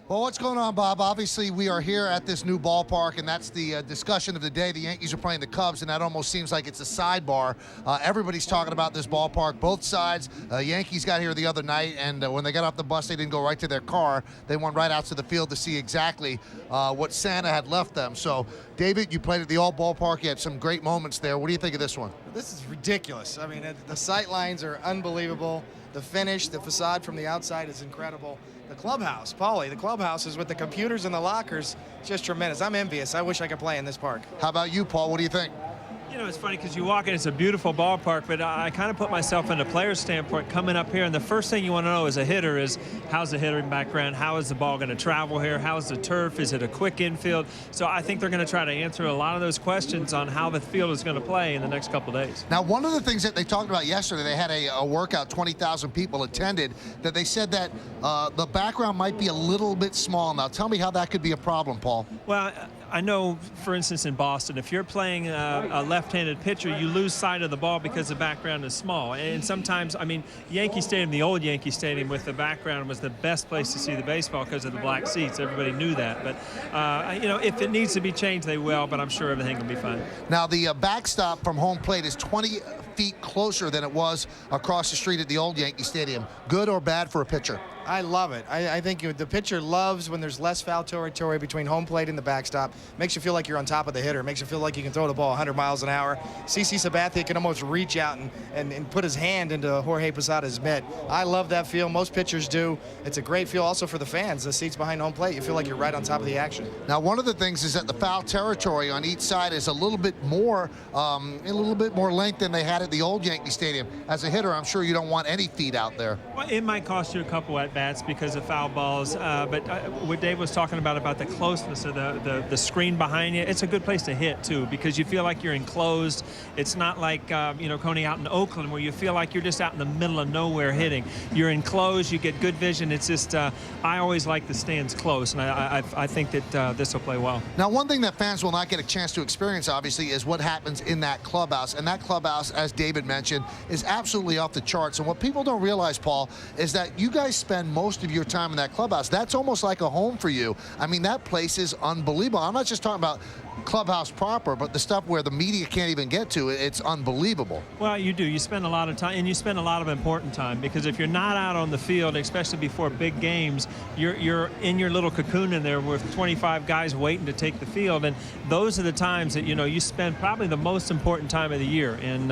Well, what's going on, Bob? Obviously, we are here at this new ballpark, and that's the discussion of the day. The Yankees are playing the Cubs, and that almost seems like it's a sidebar. Everybody's talking about this ballpark, both sides. Yankees got here the other night, and when they got off the bus, they didn't go right to their car. They went right out to the field to see exactly what Santa had left them. So, David, you played at the old ballpark. You had some great moments there. What do you think of this one?
This is ridiculous. I mean, the sight lines are unbelievable. The finish, the facade from the outside is incredible. The clubhouse, Paulie, the clubhouse is with the computers and the lockers, just tremendous. I'm envious. I wish I could play in this park.
How about you, Paul? What do you think?
It's funny because you walk in, it's a beautiful ballpark, but I kind of put myself in a player's standpoint coming up here, and the first thing you want to know as a hitter is how's the hitting background, how is the ball going to travel here, how's the turf, is it a quick infield? So I think they're going to try to answer a lot of those questions on how the field is going to play in the next couple of days.
Now, one of the things that they talked about yesterday, they had a workout, 20,000 people attended, that they said that the background might be a little bit small. Now, tell me how that could be a problem, Paul.
Well, I know, for instance, in Boston, if you're playing a left-handed pitcher, you lose sight of the ball because the background is small. And sometimes, I mean, Yankee Stadium, the old Yankee Stadium with the background was the best place to see the baseball because of the black seats. Everybody knew that. But, if it needs to be changed, they will, but I'm sure everything will be fine.
Now, the backstop from home plate is 20 feet closer than it was across the street at the old Yankee Stadium. Good or bad for a pitcher?
I love it. I think the pitcher loves when there's less foul territory between home plate and the backstop. Makes you feel like you're on top of the hitter. Makes you feel like you can throw the ball 100 miles an hour. CC Sabathia can almost reach out and put his hand into Jorge Posada's mitt. I love that feel. Most pitchers do. It's a great feel also for the fans. The seats behind home plate, you feel like you're right on top of the action.
Now, one of the things is that the foul territory on each side is a little bit more length than they had at the old Yankee Stadium. As a hitter, I'm sure you don't want any feet out there.
Well, it might cost you a couple at-bats because of foul balls, but what Dave was talking about the closeness of the screen behind you, it's a good place to hit, too, because you feel like you're enclosed. It's not like, Coney, out in Oakland, where you feel like you're just out in the middle of nowhere hitting. You're enclosed, you get good vision. It's just, I always like the stands close, and I think that this will play well.
Now, one thing that fans will not get a chance to experience, obviously, is what happens in that clubhouse. And that clubhouse, as David mentioned, is absolutely off the charts. And what people don't realize, Paul, is that you guys spend most of your time in that clubhouse. That's almost like a home for you. I mean, that place is unbelievable. I'm not just talking about clubhouse proper, but the stuff where the media can't even get to. It's unbelievable.
Well, you do. You spend a lot of time, and you spend a lot of important time, because if you're not out on the field, especially before big games, you're in your little cocoon in there with 25 guys waiting to take the field, and those are the times that you spend probably the most important time of the year. And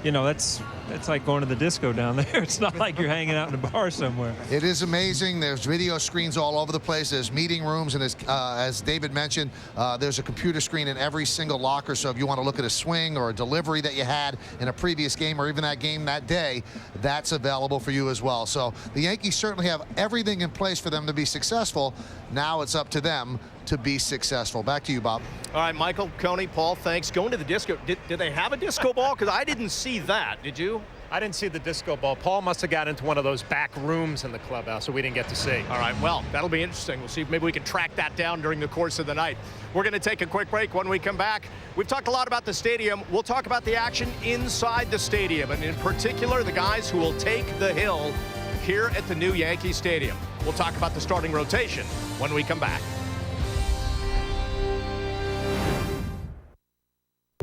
that's like going to the disco down there. It's not like you're hanging out in a bar somewhere.
It is amazing. There's video screens all over the place. There's meeting rooms, and as David mentioned, there's a computer screen in every single locker. So if you want to look at a swing or a delivery that you had in a previous game, or even that game that day, that's available for you as well. So the Yankees certainly have everything in place for them to be successful. Now it's up to them to be successful. Back to you, Bob.
All right, Michael, Coney, Paul, thanks. Going to the disco. Did they have a disco ball? Because I didn't see that. Did you?
I didn't see the disco ball. Paul must have got into one of those back rooms in the clubhouse, so we didn't get to see.
All right, well, that'll be interesting. We'll see if maybe we can track that down during the course of the night. We're going to take a quick break. When we come back, we've talked a lot about the stadium. We'll talk about the action inside the stadium, and in particular, the guys who will take the hill here at the new Yankee Stadium. We'll talk about the starting rotation when we come back.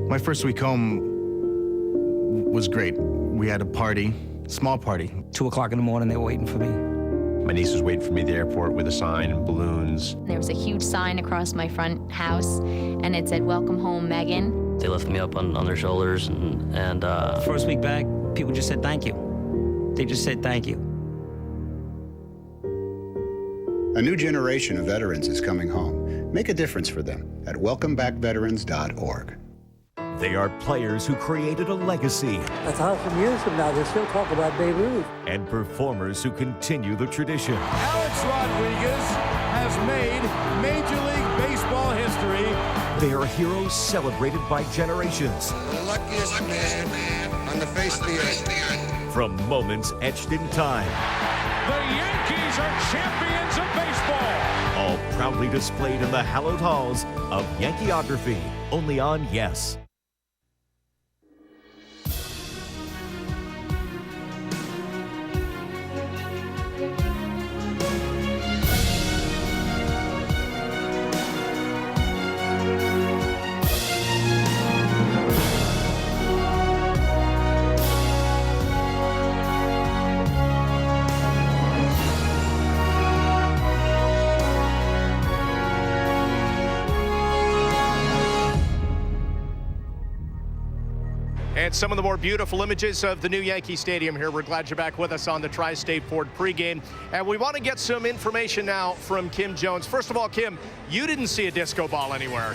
My first week home was great. We had a party, small party.
2 o'clock in the morning, they were waiting for me.
My niece was waiting for me at the airport with a sign and balloons.
There was a huge sign across my front house, and it said, "Welcome home, Megan."
They lifted me up on their shoulders, and
First week back, people just said thank you. They just said thank you.
A new generation of veterans is coming home. Make a difference for them at welcomebackveterans.org.
They are players who created a legacy.
1,000 years from now, they'll still talk about Babe Ruth.
And performers who continue the tradition.
Alex Rodriguez has made Major League Baseball history.
They are heroes celebrated by generations.
The luckiest man on the face of the earth.
From moments etched in time.
The Yankees are champions of baseball.
All proudly displayed in the hallowed halls of Yankeeography, only on Yes.
And some of the more beautiful images of the new Yankee Stadium here. We're glad you're back with us on the Tri-State Ford pregame. And we want to get some information now from Kim Jones. First of all, Kim, you didn't see a disco ball anywhere,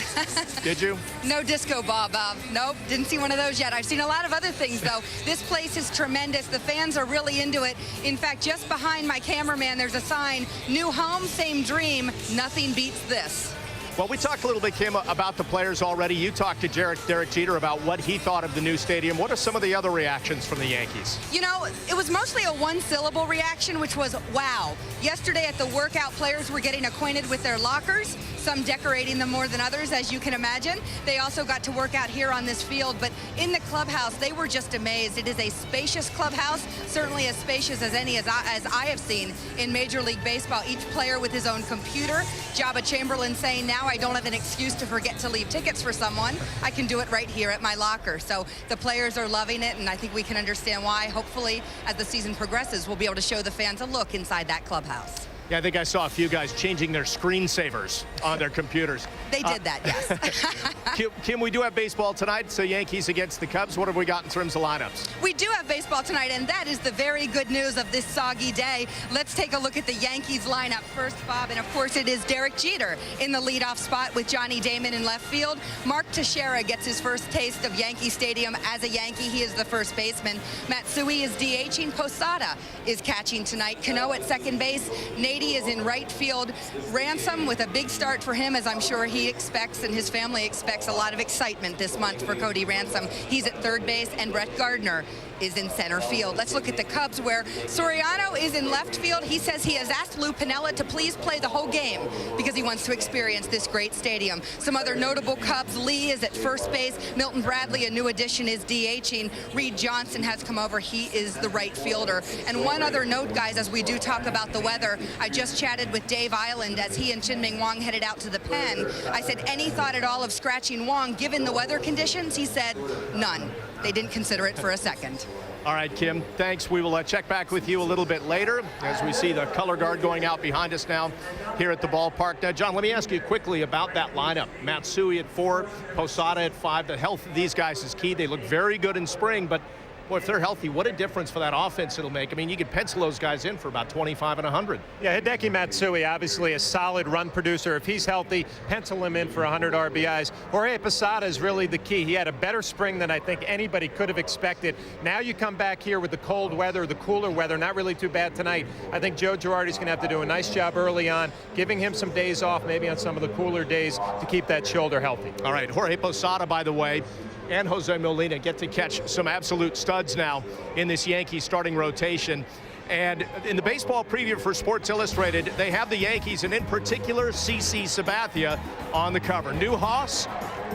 did you?
No disco ball, Bob. Nope, didn't see one of those yet. I've seen a lot of other things, though. This place is tremendous. The fans are really into it. In fact, just behind my cameraman, there's a sign, "New home, same dream. Nothing beats this."
Well, we talked a little bit, Kim, about the players already. You talked to Derek Jeter about what he thought of the new stadium. What are some of the other reactions from the Yankees?
You know, it was mostly a one-syllable reaction, which was wow. Yesterday at the workout, players were getting acquainted with their lockers, some decorating them more than others, as you can imagine. They also got to work out here on this field, but in the clubhouse, they were just amazed. It is a spacious clubhouse, certainly as spacious as any as I have seen in Major League Baseball. Each player with his own computer. Jabba Chamberlain saying now now I don't have an excuse to forget to leave tickets for someone. I can do it right here at my locker. So the players are loving it, and I think we can understand why. Hopefully, as the season progresses, we'll be able to show the fans a look inside that clubhouse.
Yeah, I think I saw a few guys changing their screensavers on their computers.
They did that, yes.
Kim, we do have baseball tonight, so Yankees against the Cubs. What have we got in terms of lineups?
We do have baseball tonight, and that is the very good news of this soggy day. Let's take a look at the Yankees lineup first, Bob, and of course it is Derek Jeter in the leadoff spot with Johnny Damon in left field. Mark Teixeira gets his first taste of Yankee Stadium as a Yankee. He is the first baseman. Matsui is DHing. Posada is catching tonight. Cano at second base. Nady is in right field. Ransom with a big start for him, as I'm sure he expects and his family expects a lot of excitement this month for Cody Ransom. He's at third base, and Brett Gardner is in center field. Let's look at the Cubs, where Soriano is in left field. He says he has asked Lou Piniella to please play the whole game because he wants to experience this great stadium. Some other notable Cubs: Lee is at first base. Milton Bradley, a new addition, is DHing. Reed Johnson has come over. He is the right fielder. And one other note, guys, as we do talk about the weather, I just chatted with Dave Island as he and Chin-Ming Wong headed out to the pen. I said, any thought at all of scratching Wong given the weather conditions? He said, none. They didn't consider it for a second.
All right, Kim, thanks. We will check back with you a little bit later as we see the color guard going out behind us now here at the ballpark. Now, John, let me ask you quickly about that lineup. Matsui at 4, Posada at 5. The health of these guys is key. They look very good in spring, but boy, if they're healthy, what a difference for that offense it'll make. I mean, you could pencil those guys in for about 25 and 100.
Yeah, Hideki Matsui, obviously a solid run producer. If he's healthy, pencil him in for 100 RBIs. Jorge Posada is really the key. He had a better spring than I think anybody could have expected. Now you come back here with the cold weather, the cooler weather, not really too bad tonight. I think Joe Girardi's going to have to do a nice job early on, giving him some days off, maybe on some of the cooler days, to keep that shoulder healthy.
All right, Jorge Posada, by the way, and Jose Molina get to catch some absolute studs now in this Yankees starting rotation. And in the baseball preview for Sports Illustrated, they have the Yankees, and in particular, CC Sabathia on the cover. New house,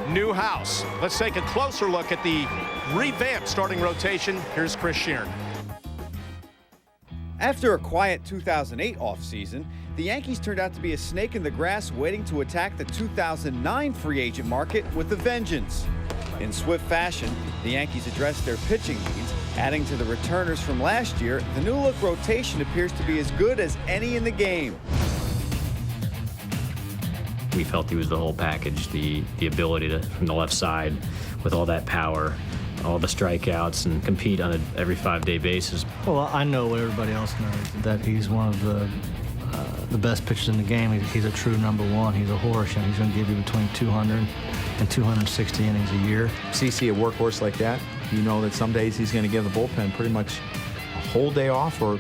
new house. Let's take a closer look at the revamped starting rotation. Here's Chris Sheeran.
After a quiet 2008 offseason, the Yankees turned out to be a snake in the grass waiting to attack the 2009 free agent market with a vengeance. In swift fashion, the Yankees addressed their pitching needs, adding to the returners from last year. The new look rotation appears to be as good as any in the game.
We felt he was the whole package, the ability to, from the left side, with all that power, all the strikeouts, and compete on an every 5-day basis.
Well, I know what everybody else knows, that he's one of the best pitchers in the game. He's a true number one. He's a horse, and he's going to give you between 200 and 260 innings a year.
CC, a workhorse like that, you know that some days he's going to give the bullpen pretty much a whole day off, or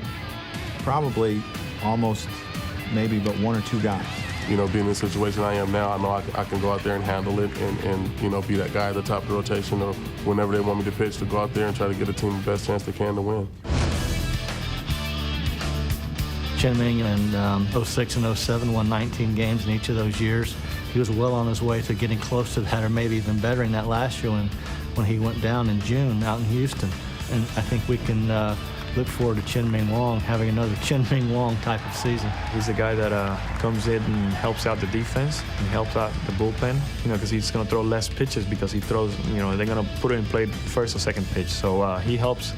probably almost maybe but 1 or 2 guys.
You know, being in the situation I am now, I know I can go out there and handle it and you know, be that guy at the top of the rotation, or whenever they want me to pitch, to go out there and try to get a team the best chance they can to win.
Chin-Ming in 06 and 07 won 19 games in each of those years. He was well on his way to getting close to that, or maybe even bettering that last year when he went down in June out in Houston. And I think we can look forward to Chin-Ming Wong having another Chin-Ming Wong type of season.
He's a guy that comes in and helps out the defense and helps out the bullpen, you know, because he's going to throw less pitches because he throws, you know, they're going to put him in play first or second pitch. So he helps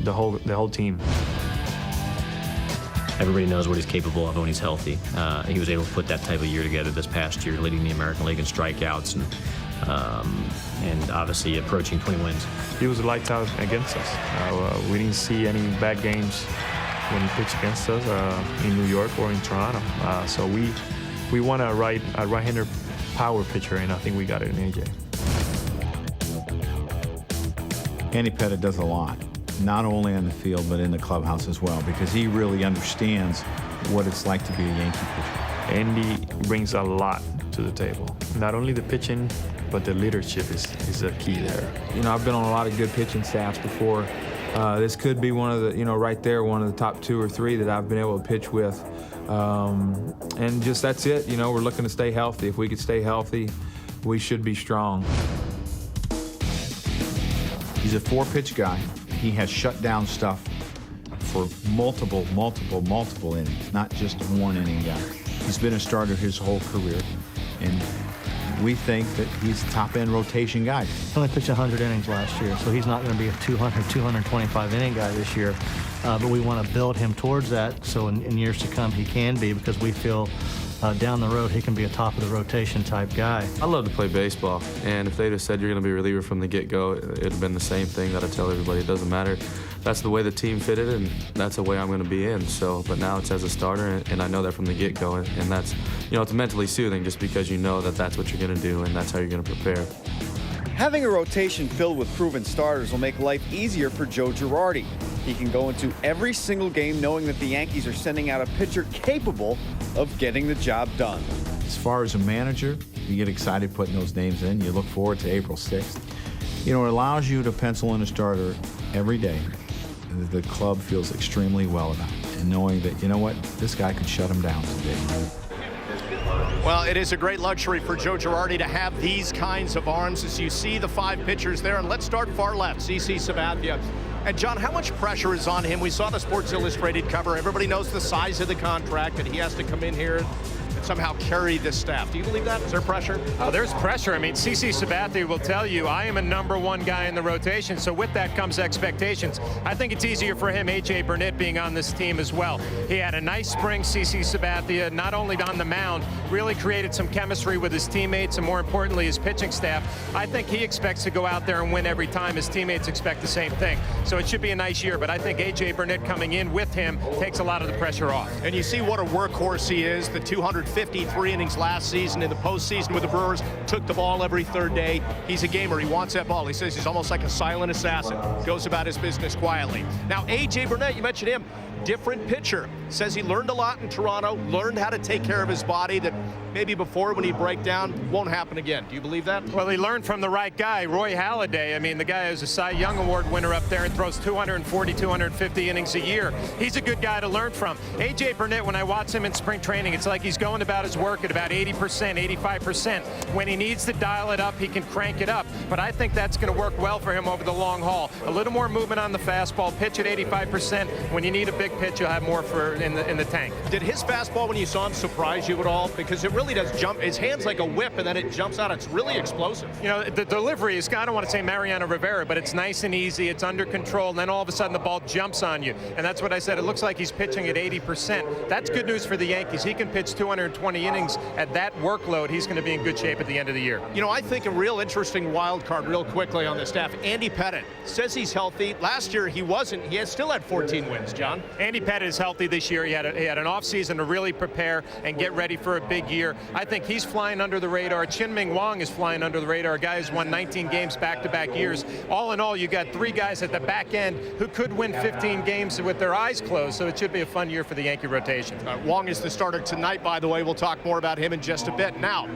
the whole team.
Everybody knows what he's capable of when he's healthy. He was able to put that type of year together this past year, leading the American League in strikeouts and obviously approaching 20 wins.
He was lights out against us. We didn't see any bad games when he pitched against us in New York or in Toronto. So we want a right-hander power pitcher, and I think we got it in AJ. Andy Pettit does a lot, not only on the field, but in the clubhouse as well, because he really understands what it's like to be a Yankee pitcher. Andy brings a lot to the table. Not only the pitching, but the leadership is a key there.
You know, I've been on a lot of good pitching staffs before. This could be one of the, you know, right there, one of the top 2 or 3 that I've been able to pitch with. And just that's it. You know, we're looking to stay healthy. If we could stay healthy, we should be strong.
He's a 4-pitch guy. He has shut down stuff for multiple innings, not just 1 inning guy. He's been a starter his whole career, And we think that he's a top-end rotation guy.
He only pitched 100 innings last year, so he's not going to be a 200, 225 inning guy this year. But we want to build him towards that, so in years to come he can be, because we feel down the road he can be a top-of-the-rotation type guy.
I love to play baseball, and if they'd have said you're going to be a reliever from the get-go, it'd have been the same thing that I tell everybody. It doesn't matter. That's the way the team fitted, and that's the way I'm going to be in. So, but now it's as a starter, and I know that from the get-go, and that's, it's mentally soothing just because you know that that's what you're going to do and that's how you're going to prepare.
Having a rotation filled with proven starters will make life easier for Joe Girardi. He can go into every single game knowing that the Yankees are sending out a pitcher capable of getting the job done.
As far as a manager, you get excited putting those names in. You look forward to April 6th. It allows you to pencil in a starter every day that the club feels extremely well about. And knowing that, this guy could shut him down today.
Well, it is a great luxury for Joe Girardi to have these kinds of arms as you see the 5 pitchers there. And let's start far left, CC Sabathia. And John, how much pressure is on him? We saw the Sports Illustrated cover. Everybody knows the size of the contract, that he has to come in here and somehow carry this staff. Do you believe that? Is there pressure?
Oh, there's pressure. I mean, CC Sabathia will tell you, I am a #1 guy in the rotation, so with that comes expectations. I think it's easier for him, A.J. Burnett, being on this team as well. He had a nice spring, CC Sabathia, not only on the mound, really created some chemistry with his teammates and, more importantly, his pitching staff. I think he expects to go out there and win every time. His teammates expect the same thing. So it should be a nice year, but I think A.J. Burnett coming in with him takes a lot of the pressure off.
And you see what a workhorse he is, the 253 innings last season in the postseason with the Brewers, took the ball every third day. He's a gamer. He wants that ball. He says he's almost like a silent assassin. Goes about his business quietly. Now, A.J. Burnett, you mentioned him, different pitcher. Says he learned a lot in Toronto, learned how to take care of his body that maybe before when he break down won't happen again. Do you believe that?
Well, he learned from the right guy, Roy Halladay. I mean, the guy is a Cy Young Award winner up there and throws 240, 250 innings a year. He's a good guy to learn from. A.J. Burnett, when I watch him in spring training, it's like he's going about his work at about 80%, 85%. When he needs to dial it up, he can crank it up. But I think that's going to work well for him over the long haul. A little more movement on the fastball, pitch at 85%. When you need a big pitch, you'll have more in the tank.
Did his fastball, when you saw him, surprise you at all? Because it really does jump. His hand's like a whip, and then it jumps out. It's really explosive.
The delivery is, I don't want to say Mariano Rivera, but it's nice and easy. It's under control, and then all of a sudden the ball jumps on you. And that's what I said. It looks like he's pitching at 80%. That's good news for the Yankees. He can pitch 220 innings at that workload. He's going to be in good shape at the end of the year.
I think a real interesting wild card real quickly on the staff. Andy Pettitte says he's healthy. Last year he wasn't. He still had 14 wins, John.
Andy Pettitte is healthy this year. He had an offseason to really prepare and get ready for a big year. I think he's flying under the radar. Chien-Ming Wang is flying under the radar. A guy who's won 19 games back-to-back years. All in all, you got 3 guys at the back end who could win 15 games with their eyes closed, so it should be a fun year for the Yankee rotation.
Wang is the starter tonight, by the way. We'll talk more about him in just a bit. Now,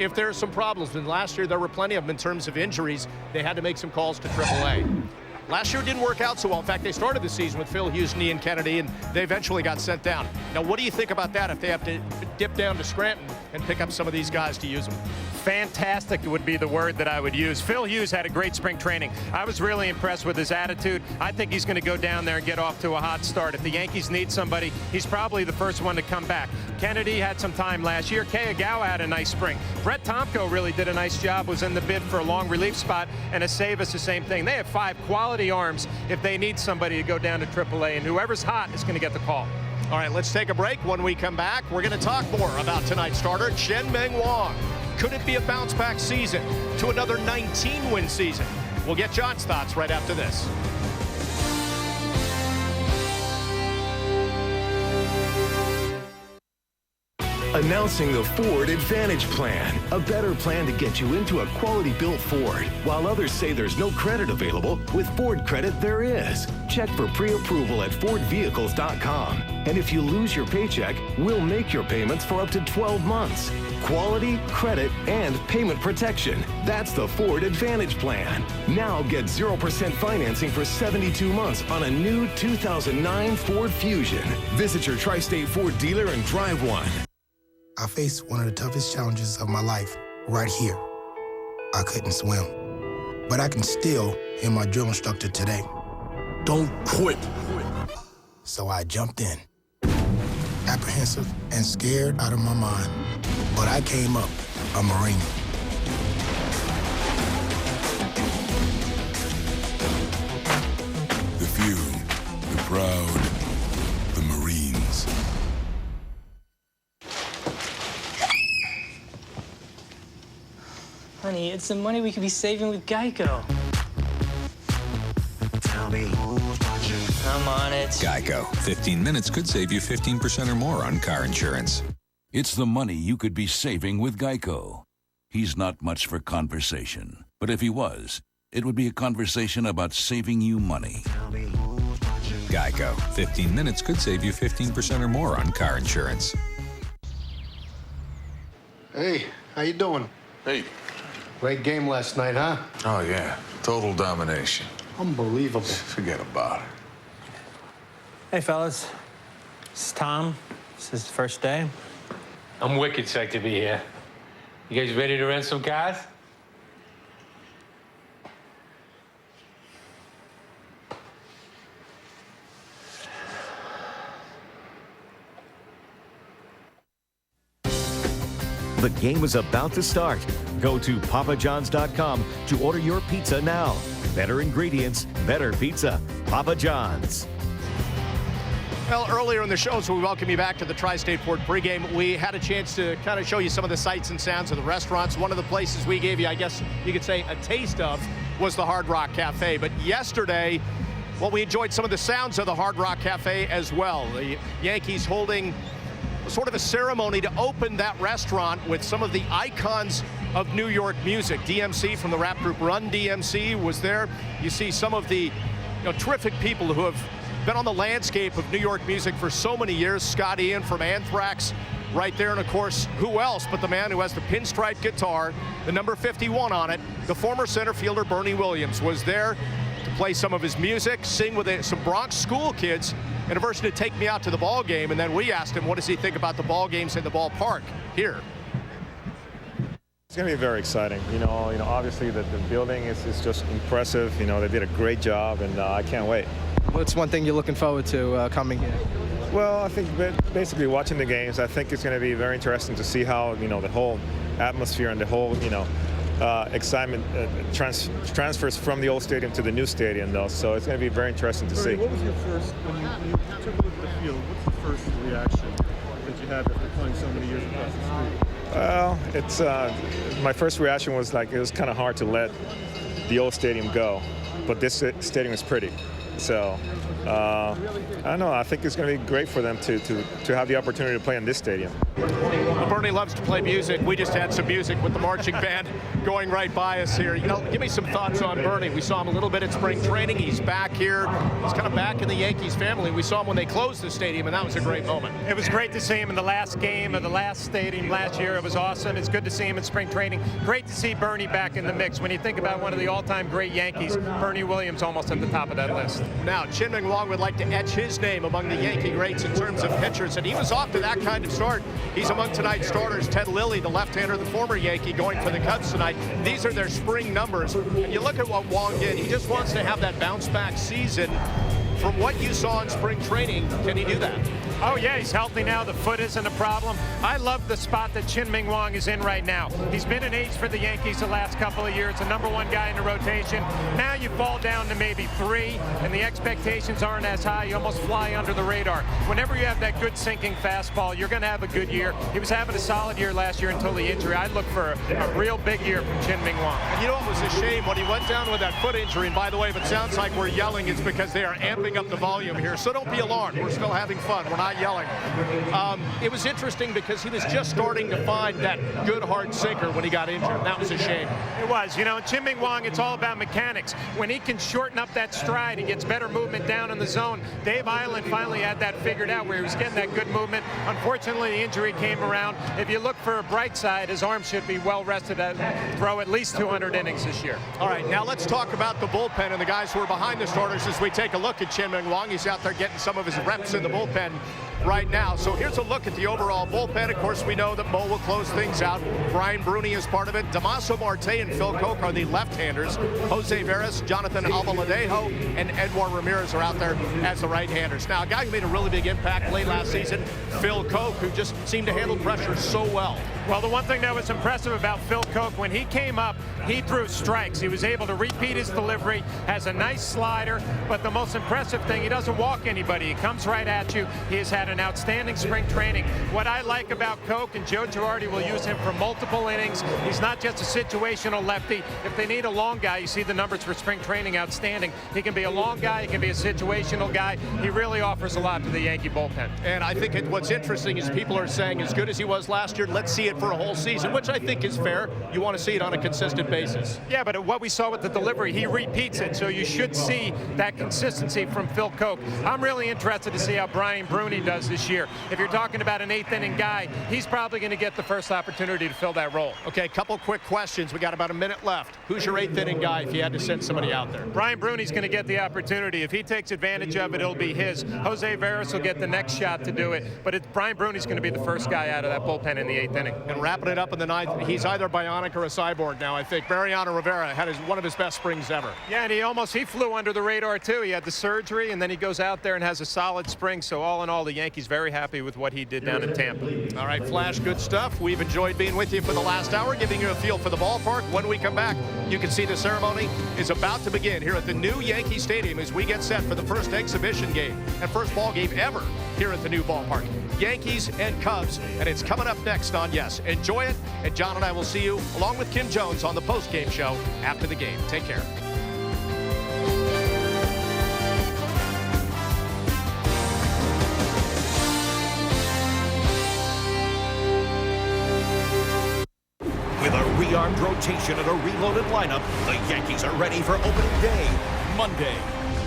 if there are some problems, and last year there were plenty of them in terms of injuries, they had to make some calls to AAA. Last year it didn't work out so well. In fact, they started the season with Phil Hughes, Ian Kennedy, and they eventually got sent down. Now, what do you think about that if they have to dip down to Scranton and pick up some of these guys to use them?
Fantastic would be the word that I would use. Phil Hughes had a great spring training. I was really impressed with his attitude. I think he's going to go down there and get off to a hot start. If the Yankees need somebody, he's probably the first one to come back. Kennedy had some time last year. Kagawa had a nice spring. Brett Tomko really did a nice job, was in the bid for a long relief spot, and Aceves the same thing. They have 5 quality arms if they need somebody to go down to AAA, and whoever's hot is going to get the call.
All right, let's take a break. When we come back, we're going to talk more about tonight's starter, Chien-Ming Wang. Could it be a bounce-back season to another 19-win season? We'll get John's thoughts right after this.
Announcing the Ford Advantage Plan, a better plan to get you into a quality-built Ford. While others say there's no credit available, with Ford Credit there is. Check for pre-approval at FordVehicles.com. And if you lose your paycheck, we'll make your payments for up to 12 months. Quality, credit, and payment protection. That's the Ford Advantage Plan. Now get 0% financing for 72 months on a new 2009 Ford Fusion. Visit your Tri-State Ford dealer and drive one.
I faced one of the toughest challenges of my life right here. I couldn't swim, but I can still hear my drill instructor today. Don't quit. So I jumped in, apprehensive and scared out of my mind. But I came up, a Marine.
The few, the proud, the Marines.
Honey, it's the money we could be saving with Geico.
Tell me who's watching.
I'm on it.
Geico. 15 minutes could save you 15% or more on car insurance.
It's the money you could be saving with Geico. He's not much for conversation, but if he was, it would be a conversation about saving you money.
Geico. 15 minutes could save you 15% or more on car insurance.
Hey, how you doing?
Hey.
Great game last night, huh?
Oh, yeah. Total domination.
Unbelievable.
Forget about it.
Hey, fellas. This is Tom. This is the first day.
I'm wicked psyched to be here. You guys ready to rent some cars?
The game is about to start. Go to papajohns.com to order your pizza now. Better ingredients, better pizza. Papa John's.
Well, earlier in the show, so we welcome you back to the Tri-State Ford pregame. We had a chance to kind of show you some of the sights and sounds of the restaurants. One of the places we gave you, I guess you could say, a taste of was the Hard Rock Cafe. But yesterday, well, we enjoyed some of the sounds of the Hard Rock Cafe as well. The Yankees holding sort of a ceremony to open that restaurant with some of the icons of New York music. DMC from the rap group Run DMC was there. You see some of the terrific people who have been on the landscape of New York music for so many years. Scott Ian from Anthrax right there, and of course, who else but the man who has the pinstripe guitar, the number 51 on it. The former center fielder Bernie Williams was there to play some of his music, sing with some Bronx school kids, and a version to Take Me Out to the Ball Game. And then we asked him, what does he think about the ball games in the ballpark here?
It's going to be very exciting. Obviously the building is just impressive. They did a great job, and I can't wait.
What's one thing you're looking forward to coming here?
Well, I think basically watching the games, I think it's going to be very interesting to see how, the whole atmosphere and the whole, excitement transfers from the old stadium to the new stadium, though. So it's going to be very interesting to see.
What was your first, when you took a look at the field, what's the first reaction that you had after playing so many years across the street?
Well, it's my first reaction was like it was kind of hard to let the old stadium go, but this stadium is pretty. So I don't know. I think it's going to be great for them to have the opportunity to play in this stadium.
Well, Bernie loves to play music. We just had some music with the marching band going right by us here. Give me some thoughts on Bernie. We saw him a little bit at spring training. He's back here. He's kind of back in the Yankees family. We saw him when they closed the stadium, and that was a great moment.
It was great to see him in the last game of the last stadium last year. It was awesome. It's good to see him in spring training. Great to see Bernie back in the mix. When you think about one of the all-time great Yankees, Bernie Williams almost at the top of that list.
Now, Chien-Ming Wang would like to etch his name among the Yankee greats in terms of pitchers, and he was off to that kind of start. He's among tonight's starters. Ted Lilly, the left-hander, the former Yankee, going for the Cubs tonight. These are their spring numbers. And you look at what Wang did. He just wants to have that bounce-back season. From what you saw in spring training, can he do that?
Oh, yeah, he's healthy now. The foot isn't a problem. I love the spot that Chien-Ming Wang is in right now. He's been an ace for the Yankees the last couple of years, the #1 guy in the rotation. Now you fall down to maybe 3, and the expectations aren't as high. You almost fly under the radar. Whenever you have that good sinking fastball, you're going to have a good year. He was having a solid year last year until the injury. I look for a real big year from Chien-Ming Wang.
And you know what was a shame? When he went down with that foot injury, and by the way, if it sounds like we're yelling, it's because they are amping up the volume here. So don't be alarmed. We're still having fun. We're not yelling. It was interesting because he was just starting to find that good hard sinker when he got injured. That was a shame.
It was. Chien-Ming Wang, it's all about mechanics. When he can shorten up that stride, he gets better movement down in the zone. Dave Island finally had that figured out where he was getting that good movement. Unfortunately, the injury came around. If you look for a bright side, his arm should be well rested to throw at least 200 innings this year.
All right, now let's talk about the bullpen and the guys who are behind the starters as we take a look at Chien-Ming Wang. He's out there getting some of his reps in the bullpen right now. So here's a look at the overall bullpen. Of course, we know that Mo will close things out. Brian Bruni is part of it. Damaso Marte and Phil Koch are the left-handers. Jose Veras, Jonathan Albaladejo, and Edward Ramirez are out there as the right-handers. Now, a guy who made a really big impact late last season, Phil Koch, who just seemed to handle pressure so well.
Well, the one thing that was impressive about Phil Koch, when he came up, he threw strikes. He was able to repeat his delivery, has a nice slider, but the most impressive thing, he doesn't walk anybody. He comes right at you. He has had an outstanding spring training. What I like about Koch, and Joe Girardi will use him for multiple innings, he's not just a situational lefty. If they need a long guy, you see the numbers for spring training, outstanding. He can be a long guy, he can be a situational guy. He really offers a lot to the Yankee bullpen.
And I think what's interesting is people are saying as good as he was last year, let's see it for a whole season, which I think is fair. You want to see it on a consistent basis.
Yeah, but what we saw with the delivery, he repeats it, so you should see that consistency from Phil Koch. I'm really interested to see how Brian Bruni does this year. If you're talking about an eighth-inning guy, he's probably going to get the first opportunity to fill that role.
Okay, a couple quick questions. We got about a minute left. Who's your eighth-inning guy if you had to send somebody out there?
Brian Bruni's going to get the opportunity. If he takes advantage of it, it'll be his. Jose Veras will get the next shot to do it, but Brian Bruni's going to be the first guy out of that bullpen in the eighth inning.
And wrapping it up in the ninth, he's either bionic or a cyborg now, I think. Mariano Rivera had one of his best springs ever.
Yeah, and he flew under the radar too. He had the surgery, and then he goes out there and has a solid spring. So all in all, the Yankees very happy with what he did down in Tampa.
All right, Flash, good stuff. We've enjoyed being with you for the last hour, giving you a feel for the ballpark. When we come back, you can see the ceremony is about to begin here at the new Yankee Stadium as we get set for the first exhibition game and first ball game ever here at the new ballpark. Yankees and Cubs, and it's coming up next on Yes. Enjoy it, and John and I will see you along with Kim Jones on the post-game show after the game. Take care.
With a rearmed rotation and a reloaded lineup, the Yankees are ready for opening day, Monday.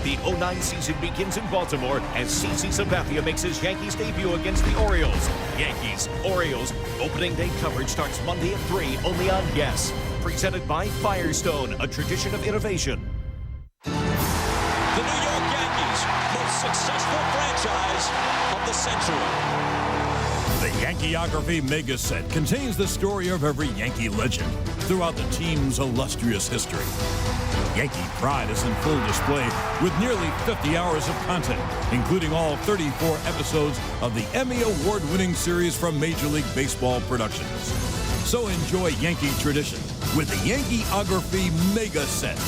The 09 season begins in Baltimore as CC Sabathia makes his Yankees debut against the Orioles. Yankees, Orioles, opening day coverage starts Monday at 3 only on Yes. Presented by Firestone, a tradition of innovation.
The New York Yankees, most successful franchise of the century.
The Yankeeography Mega Set contains the story of every Yankee legend throughout the team's illustrious history. Yankee pride is in full display with nearly 50 hours of content, including all 34 episodes of the Emmy Award-winning series from Major League Baseball Productions. So enjoy Yankee tradition with the Yankeeography Mega Set.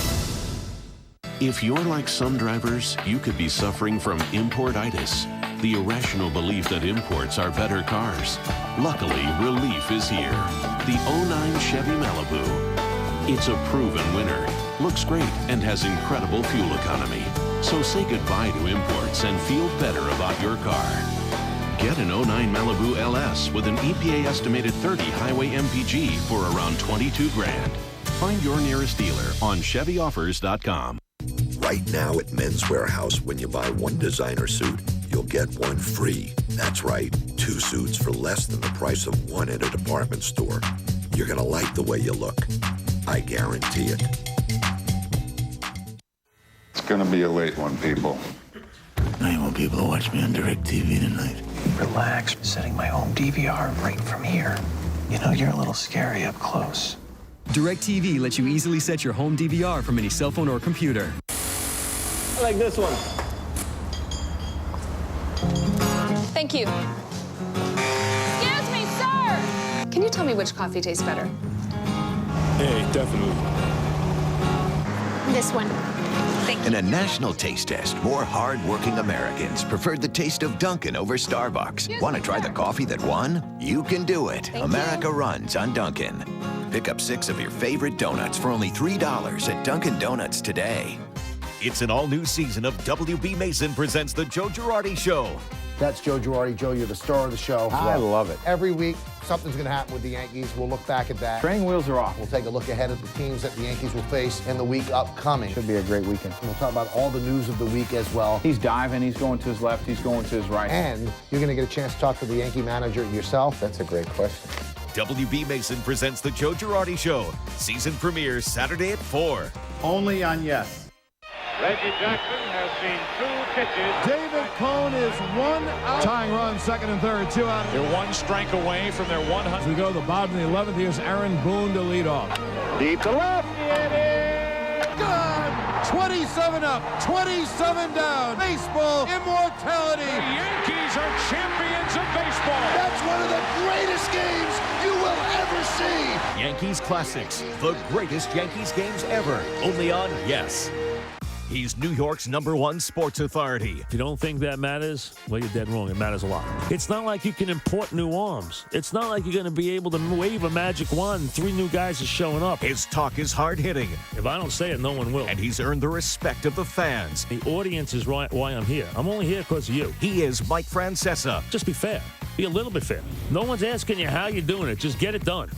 If you're like some drivers, you could be suffering from importitis, the irrational belief that imports are better cars. Luckily, relief is here. The 09 Chevy Malibu. It's a proven winner, looks great, and has incredible fuel economy. So say goodbye to imports and feel better about your car. Get an 09 Malibu LS with an EPA estimated 30 highway MPG for around 22 grand. Find your nearest dealer on ChevyOffers.com.
Right now at Men's Warehouse, when you buy one designer suit, you'll get one free. That's right, 2 suits for less than the price of one at a department store. You're gonna like the way you look. I guarantee it.
It's gonna be a late one, people.
I want people to watch me on DirecTV tonight.
Relax, setting my home DVR right from here. You know, you're a little scary up close.
DirecTV lets you easily set your home DVR from any cell phone or computer.
I like this one.
Thank you. Excuse me, sir! Can you tell me which coffee tastes better?
Hey, definitely.
This one. Thank you.
In a national taste test, more hard-working Americans preferred the taste of Dunkin' over Starbucks. Want to try the coffee that won? You can do it. America runs on Dunkin'. Pick up 6 of your favorite donuts for only $3 at Dunkin' Donuts today.
It's an all-new season of W.B. Mason presents The Joe Girardi Show.
That's Joe Girardi. Joe, you're the star of the show.
I love it.
Every week, something's going to happen with the Yankees. We'll look back at that.
Training wheels are off.
We'll take a look ahead at the teams that the Yankees will face in the week upcoming.
Should be a great weekend.
We'll talk about all the news of the week as well.
He's diving. He's going to his left. He's going to his right.
And you're going to get a chance to talk to the Yankee manager yourself.
That's a great question.
W.B. Mason presents The Joe Girardi Show. Season premiere Saturday at 4.
Only on Yes.
Reggie Jackson has seen 2 pitches.
David Cone is 1 out. Tying run, second and third, 2 out.
They're 1 strike away from their 100.
As we go to the bottom of the 11th, here's Aaron Boone to lead off.
Deep to left. It is good. 26
27 up, 27 down. Baseball immortality.
The Yankees are champions of baseball.
That's one of the greatest games you will ever see.
Yankees Classics, the greatest Yankees games ever. Only on Yes. He's New York's #1 sports authority.
If you don't think that matters, well, you're dead wrong. It matters a lot. It's not like you can import new arms. It's not like you're going to be able to wave a magic wand and 3 new guys are showing up.
His talk is hard-hitting.
If I don't say it, no one will.
And he's earned the respect of the fans.
The audience is why I'm here. I'm only here because of you.
He is Mike Francesa.
Just be fair. Be a little bit fair. No one's asking you how you're doing it. Just get it done.